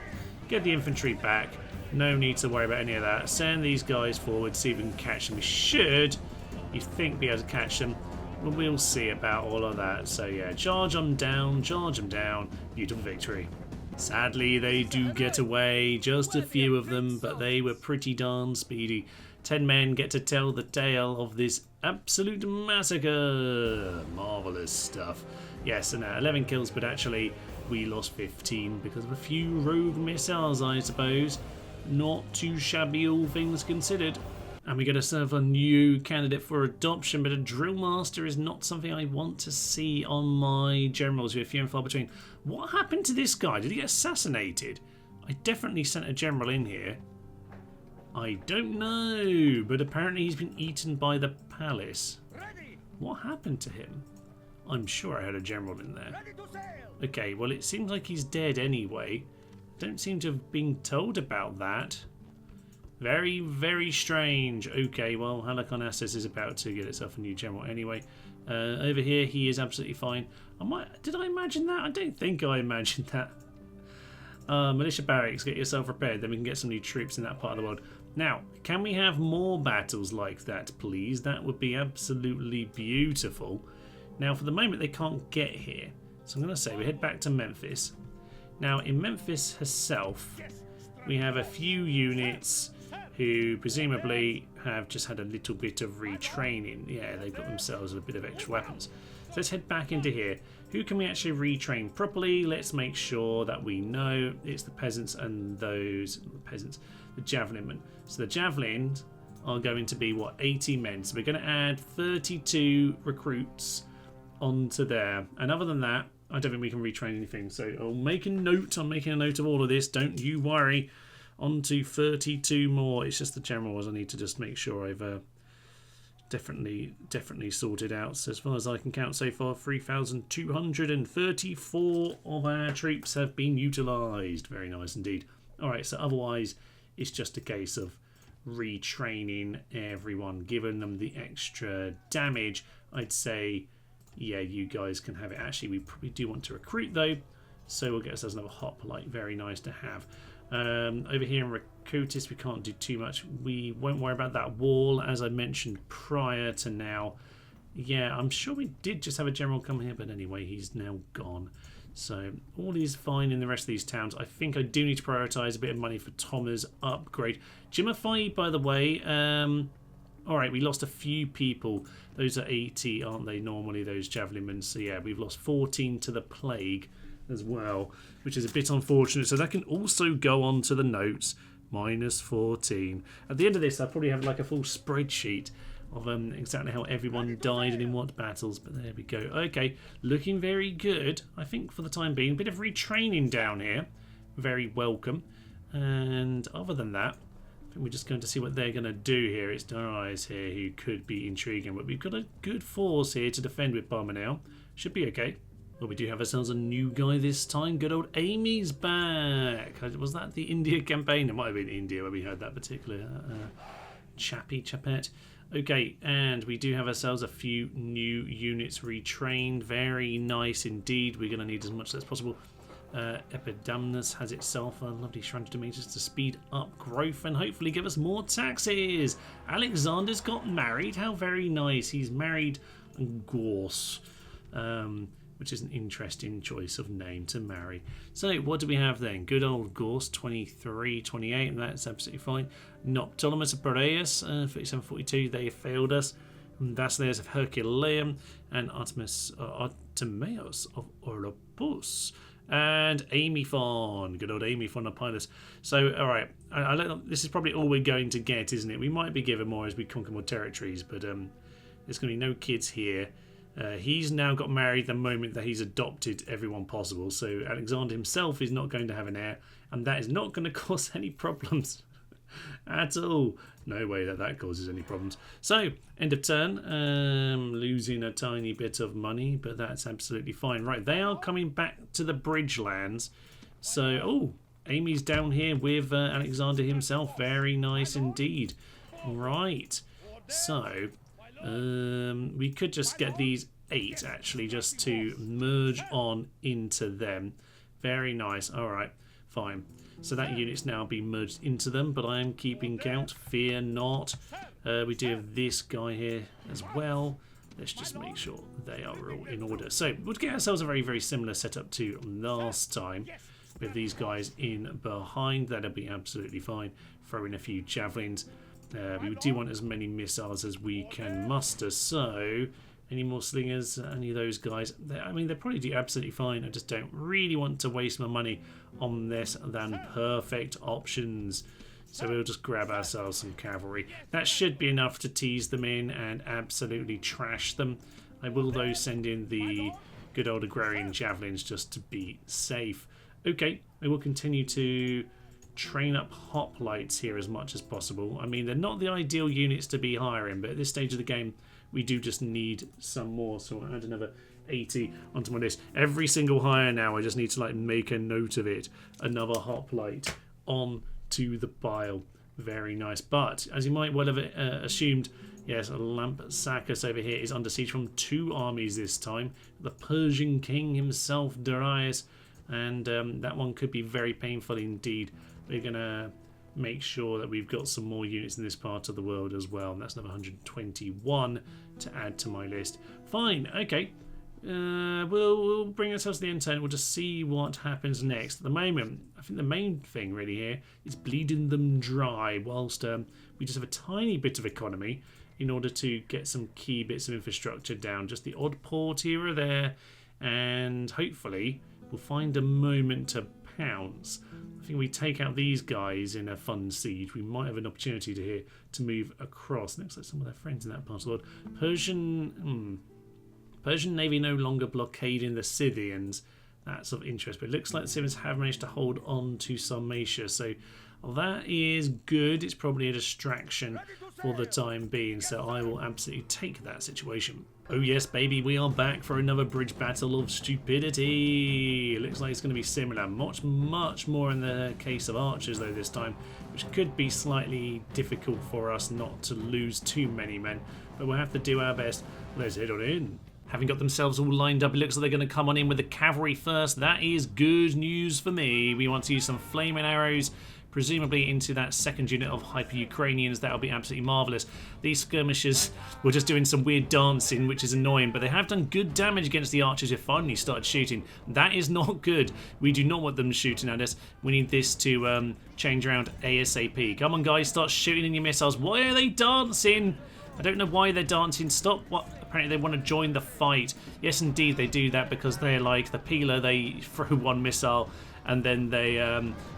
Get the infantry back. No need to worry about any of that. Send these guys forward, see if we can catch them. We should, you think, be able to catch them. But we'll see about all of that. So yeah, charge them down, charge them down. Beautiful victory. Sadly, they do get away. Just a few of them, but they were pretty darn speedy. 10 men get to tell the tale of this absolute massacre. Marvellous stuff. Yes, and 11 kills, but actually we lost 15 because of a few rogue missiles, I suppose. Not too shabby, all things considered. And we get ourselves a new candidate for adoption, but a drill master is not something I want to see on my generals, who are few and far between. What happened to this guy? Did he get assassinated? I definitely sent a general in here. I don't know, but apparently he's been eaten by the palace. What happened to him? I'm sure I had a general in there. Okay, well it seems like he's dead anyway. Don't seem to have been told about that. Very, very strange. Okay, well Halicarnassus is about to get itself a new general anyway. Over here he is absolutely fine. Did I imagine that? I don't think I imagined that. Militia barracks, get yourself prepared, then we can get some new troops in that part of the world. Now, can we have more battles like that, please? That would be absolutely beautiful. Now, for the moment, they can't get here. So I'm going to say we head back to Memphis. Now, in Memphis herself, we have a few units who presumably have just had a little bit of retraining. Yeah, they've got themselves a bit of extra weapons. So let's head back into here. Who can we actually retrain properly? Let's make sure that we know it's the peasants and the javelin men. So the javelins are going to be, what, 80 men. So we're going to add 32 recruits onto there. And other than that, I don't think we can retrain anything. So I'll make a note. I'm making a note of all of this. Don't you worry. On to 32 more. It's just the generals I need to just make sure I've definitely sorted out. So as far as I can count so far, 3,234 of our troops have been utilised. Very nice indeed. Alright, so otherwise it's just a case of retraining everyone, giving them the extra damage. I'd say, yeah, you guys can have it. Actually, we probably do want to recruit though, so we'll get ourselves another hoplite. Very nice to have. Over here in Rakotis, we can't do too much. We won't worry about that wall, as I mentioned prior to now. Yeah, I'm sure we did just have a general come here, but anyway, he's now gone. So all is fine in the rest of these towns. I think I do need to prioritise a bit of money for Thomas' upgrade. Jimify, by the way, alright, we lost a few people. Those are 80, aren't they, normally, those javelinmen? So yeah, we've lost 14 to the plague as well, which is a bit unfortunate. So that can also go on to the notes. Minus 14. At the end of this, I'll probably have like a full spreadsheet of exactly how everyone died and in what battles. But there we go. Okay, looking very good, I think, for the time being. A bit of retraining down here. Very welcome. And other than that, I think we're just going to see what they're going to do here. It's Darius here who could be intriguing. But we've got a good force here to defend with Barmanel. Should be okay. Well, we do have ourselves a new guy this time. Good old Amy's back. Was that the India campaign? It might have been India where we had that particular chapette. Okay, and we do have ourselves a few new units retrained. Very nice indeed. We're going to need as much as possible. Epidamnus has itself a lovely shrunch to meters to speed up growth and hopefully give us more taxes. Alexander's got married. How very nice. He's married Gorse. Which is an interesting choice of name to marry. So what do we have then? Good old Gorse, 23, 28, and that's absolutely fine. Noctolamus of Piraeus, 37, 42, they failed us. Vasileus of Herculaneum, and Artemis, Artemeus of Oropus, and Amyphon, good old Amyphon of Pilus. So, alright, this is probably all we're going to get, isn't it? We might be given more as we conquer more territories, but there's going to be no kids here. He's now got married the moment that he's adopted everyone possible, so Alexander himself is not going to have an heir, and that is not going to cause any problems at all. No way that causes any problems. So, end of turn. Losing a tiny bit of money, but that's absolutely fine. Right, they are coming back to the bridge lands. So, oh, Amy's down here with Alexander himself. Very nice indeed. Right. So, we could just get these 8 actually just to merge on into them. Very nice. All right, fine. So that unit's now been merged into them, but I am keeping count. Fear not. We do have this guy here as well. Let's just make sure they are all in order. So we'll get ourselves a very, very similar setup to last time with these guys in behind. That'll be absolutely fine. Throw in a few javelins. We do want as many missiles as we can muster. So any more slingers, any of those guys? I mean, they'll probably do absolutely fine. I just don't really want to waste my money on less than perfect options. So we'll just grab ourselves some cavalry. That should be enough to tease them in and absolutely trash them. I will, though, send in the good old agrarian javelins just to be safe. Okay, I will continue to train up hoplites here as much as possible. I mean, they're not the ideal units to be hiring, but at this stage of the game, we do just need some more. So I'll add another 80 onto my list. Every single hire now, I just need to like make a note of it. Another hoplite on to the pile. Very nice. But as you might well have assumed, yes, Lampsacus over here is under siege from 2 armies this time. The Persian king himself, Darius, and that one could be very painful indeed. We're going to make sure that we've got some more units in this part of the world as well, and that's another 121 to add to my list. Fine, okay. We'll bring ourselves to the end turn. We'll just see what happens next. At the moment, I think the main thing really here is bleeding them dry, whilst we just have a tiny bit of economy in order to get some key bits of infrastructure down. Just the odd port here or there, and hopefully we'll find a moment to pounce. I think we take out these guys in a fun siege. We might have an opportunity to move across. Looks like some of their friends in that part of the world. Persian navy no longer blockading the Scythians. That's of interest. But it looks like the Scythians have managed to hold on to Sarmatia. So that is good. It's probably a distraction for the time being. So I will absolutely take that situation. Oh yes, baby, we are back for another bridge battle of stupidity. It looks like it's going to be similar. Much more in the case of archers, though, this time, which could be slightly difficult for us not to lose too many men. But we'll have to do our best. Let's head on in. Having got themselves all lined up, it looks like they're going to come on in with the cavalry first. That is good news for me. We want to use some flaming arrows, presumably into that second unit of hyper-Ukrainians. That'll be absolutely marvellous. These skirmishers were just doing some weird dancing, which is annoying, but they have done good damage against the archers who finally started shooting. That is not good. We do not want them shooting at us. We need this to change around ASAP. Come on, guys, start shooting in your missiles. Why are they dancing? I don't know why they're dancing. Stop. What? Apparently they want to join the fight. Yes, indeed, they do that because they're like the peeler. They throw one missile and then they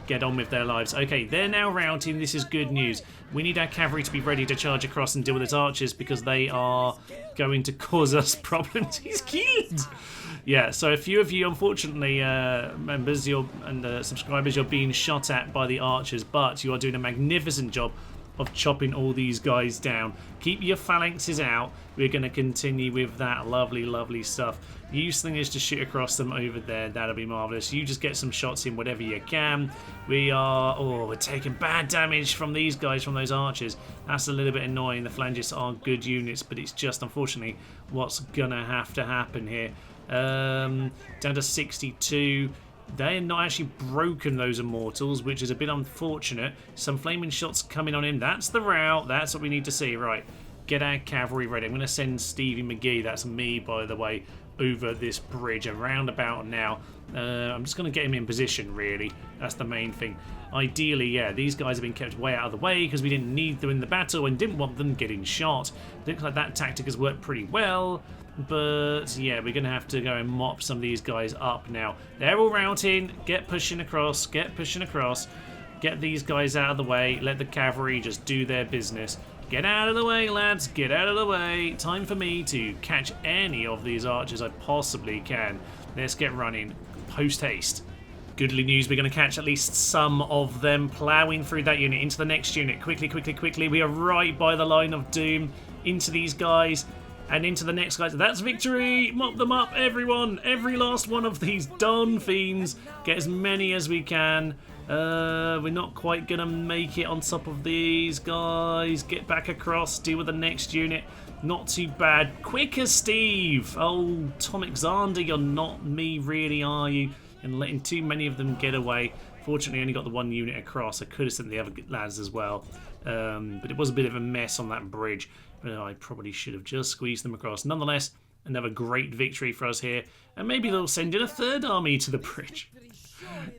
get on with their lives. Okay, they're now routing. This is good news. We need our cavalry to be ready to charge across and deal with its archers because they are going to cause us problems. He's killed! Yeah, so a few of you, unfortunately, members and subscribers, you're being shot at by the archers, but you are doing a magnificent job of chopping all these guys down. Keep your phalanxes out. We're going to continue with that lovely, lovely stuff. Use slingers to shoot across them over there. That'll be marvellous. You just get some shots in whatever you can. We're taking bad damage from these guys, from those archers. That's a little bit annoying. The phalangists are good units, but it's just, unfortunately, what's going to have to happen here. Down to 62. They are not actually broken, those immortals, which is a bit unfortunate. Some flaming shots coming on in. That's the route. That's what we need to see. Right, get our cavalry ready. I'm going to send Stevie McGee, that's me, by the way, over this bridge around about now. I'm just going to get him in position, really. That's the main thing. Ideally, yeah, these guys have been kept way out of the way because we didn't need them in the battle and didn't want them getting shot. Looks like that tactic has worked pretty well. But yeah, we're going to have to go and mop some of these guys up now. They're all routing. Get pushing across. Get pushing across. Get these guys out of the way. Let the cavalry just do their business. Get out of the way, lads. Get out of the way. Time for me to catch any of these archers I possibly can. Let's get running. Post haste. goodly news. We're going to catch at least some of them ploughing through that unit into the next unit. Quickly, quickly, quickly. We are right by the line of doom. Into these guys and into the next guys. That's victory! Mop them up, everyone! Every last one of these darn fiends. Get as many as we can. We're not quite going to make it on top of these guys. Get back across. Deal with the next unit. Not too bad. Quicker, Steve! Oh, Tom Alexander, you're not me, really, are you? And letting too many of them get away. Fortunately, I only got the one unit across. I could have sent the other lads as well. But it was a bit of a mess on that bridge. But I probably should have just squeezed them across. Nonetheless, another great victory for us here. And maybe they'll send in a third army to the bridge.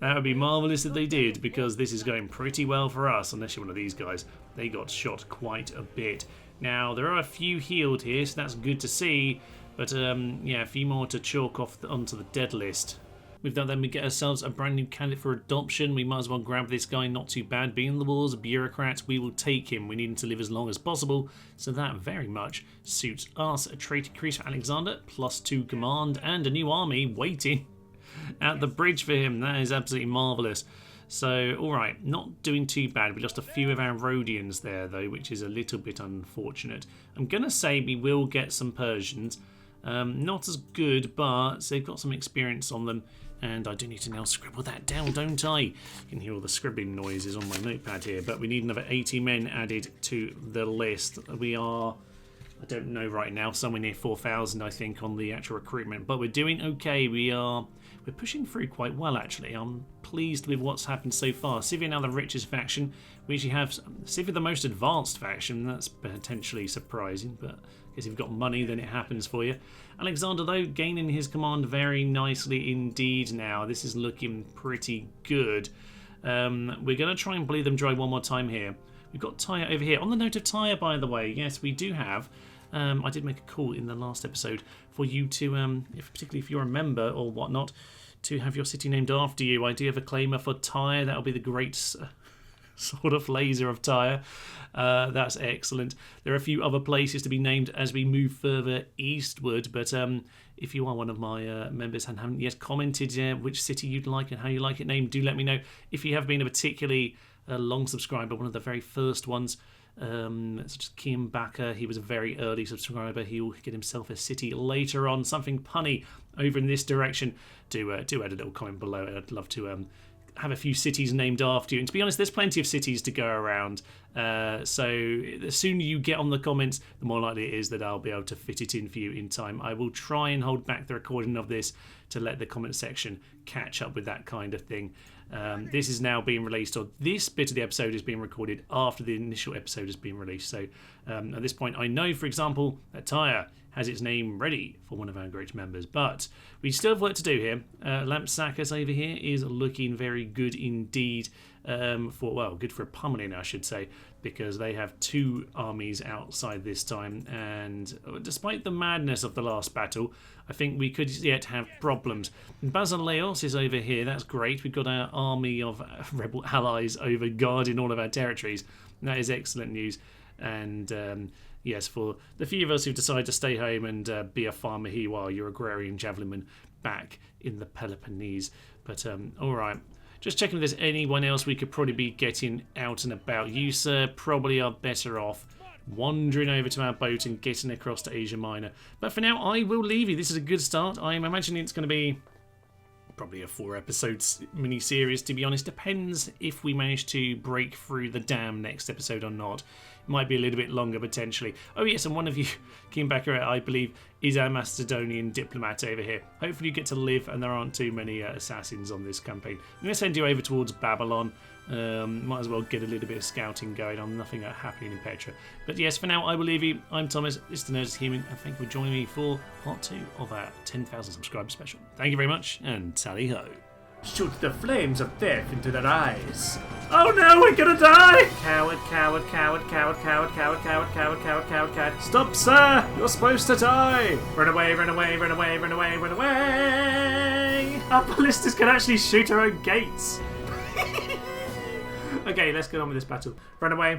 That would be marvellous if they did, because this is going pretty well for us. Unless you're one of these guys. They got shot quite a bit. Now, there are a few healed here, so that's good to see. But, yeah, a few more to chalk off onto the dead list. With that, then, we get ourselves a brand new candidate for adoption. We might as well grab this guy, not too bad. Being the wars, a bureaucrat, we will take him. We need him to live as long as possible, so that very much suits us. A trait increase for Alexander, +2 command, and a new army waiting at the bridge for him. That is absolutely marvellous. So, alright, not doing too bad. We lost a few of our Rhodians there, though, which is a little bit unfortunate. I'm going to say we will get some Persians. Not as good, but they've got some experience on them. And I do need to now scribble that down, don't I? You can hear all the scribbling noises on my notepad here. But we need another 80 men added to the list. We are, I don't know right now, somewhere near 4,000, I think, on the actual recruitment. But we're doing okay. We're pushing through quite well, actually. I'm pleased with what's happened so far. Scythia now the richest faction. We actually have Scythia the most advanced faction. That's potentially surprising, but I guess if you've got money, then it happens for you. Alexander, though, gaining his command very nicely indeed now. This is looking pretty good. We're going to try and bleed them dry one more time here. We've got Tyre over here. On the note of Tyre, by the way, yes, we do have. I did make a call in the last episode for you to, particularly if you're a member or whatnot, to have your city named after you. I do have a claimer for Tyre. That'll be the great sort of laser of Tyre. That's excellent. There are a few other places to be named as we move further eastward, but if you are one of my members and haven't yet commented which city you'd like and how you like it named, do let me know. If you have been a particularly long subscriber, one of the very first ones, such as Kim Backer, he was a very early subscriber. He will get himself a city later on, something punny over in this direction. Do add a little comment below. I'd love to have a few cities named after you. And to be honest, there's plenty of cities to go around. So the sooner you get on the comments, the more likely it is that I'll be able to fit it in for you in time. I will try and hold back the recording of this to let the comment section catch up with that kind of thing. This is now being released, or this bit of the episode is being recorded after the initial episode has been released. So at this point, I know, for example, that Tyre has its name ready for one of our great members. But we still have work to do here. Lampsacus over here is looking very good indeed. Good for a pummeling, I should say, because they have 2 armies outside this time. And despite the madness of the last battle, I think we could yet have problems. Basileos is over here. That's great. We've got our army of rebel allies over guarding all of our territories. That is excellent news. And yes, for the few of us who decide to stay home and be a farmer here while you're agrarian javelinman back in the Peloponnese. But all right. Just checking if there's anyone else we could probably be getting out and about. You, sir, probably are better off wandering over to our boat and getting across to Asia Minor. But for now, I will leave you. This is a good start. I'm imagining it's going to be probably a 4-episode mini-series, to be honest. Depends if we manage to break through the dam next episode or not. It might be a little bit longer, potentially. Oh, yes, and one of you came back here, I believe, is our Macedonian diplomat over here. Hopefully you get to live and there aren't too many assassins on this campaign. I'm going to send you over towards Babylon. Might as well get a little bit of scouting going on. Nothing happening in Petra. But yes, for now, I will leave you. I'm Thomas. This is the Nerdist Human, and thank you for joining me for part 2 of our 10,000 subscriber special. Thank you very much, and tally-ho. Shoot the flames of death into their eyes. Oh no, we're gonna die! Coward, coward, coward, coward, coward, coward, coward, coward, coward, coward, coward. Stop, sir! You're supposed to die! Run away, run away, run away, run away, run away! Our ballistas can actually shoot our own gates. Okay, let's get on with this battle. Run away.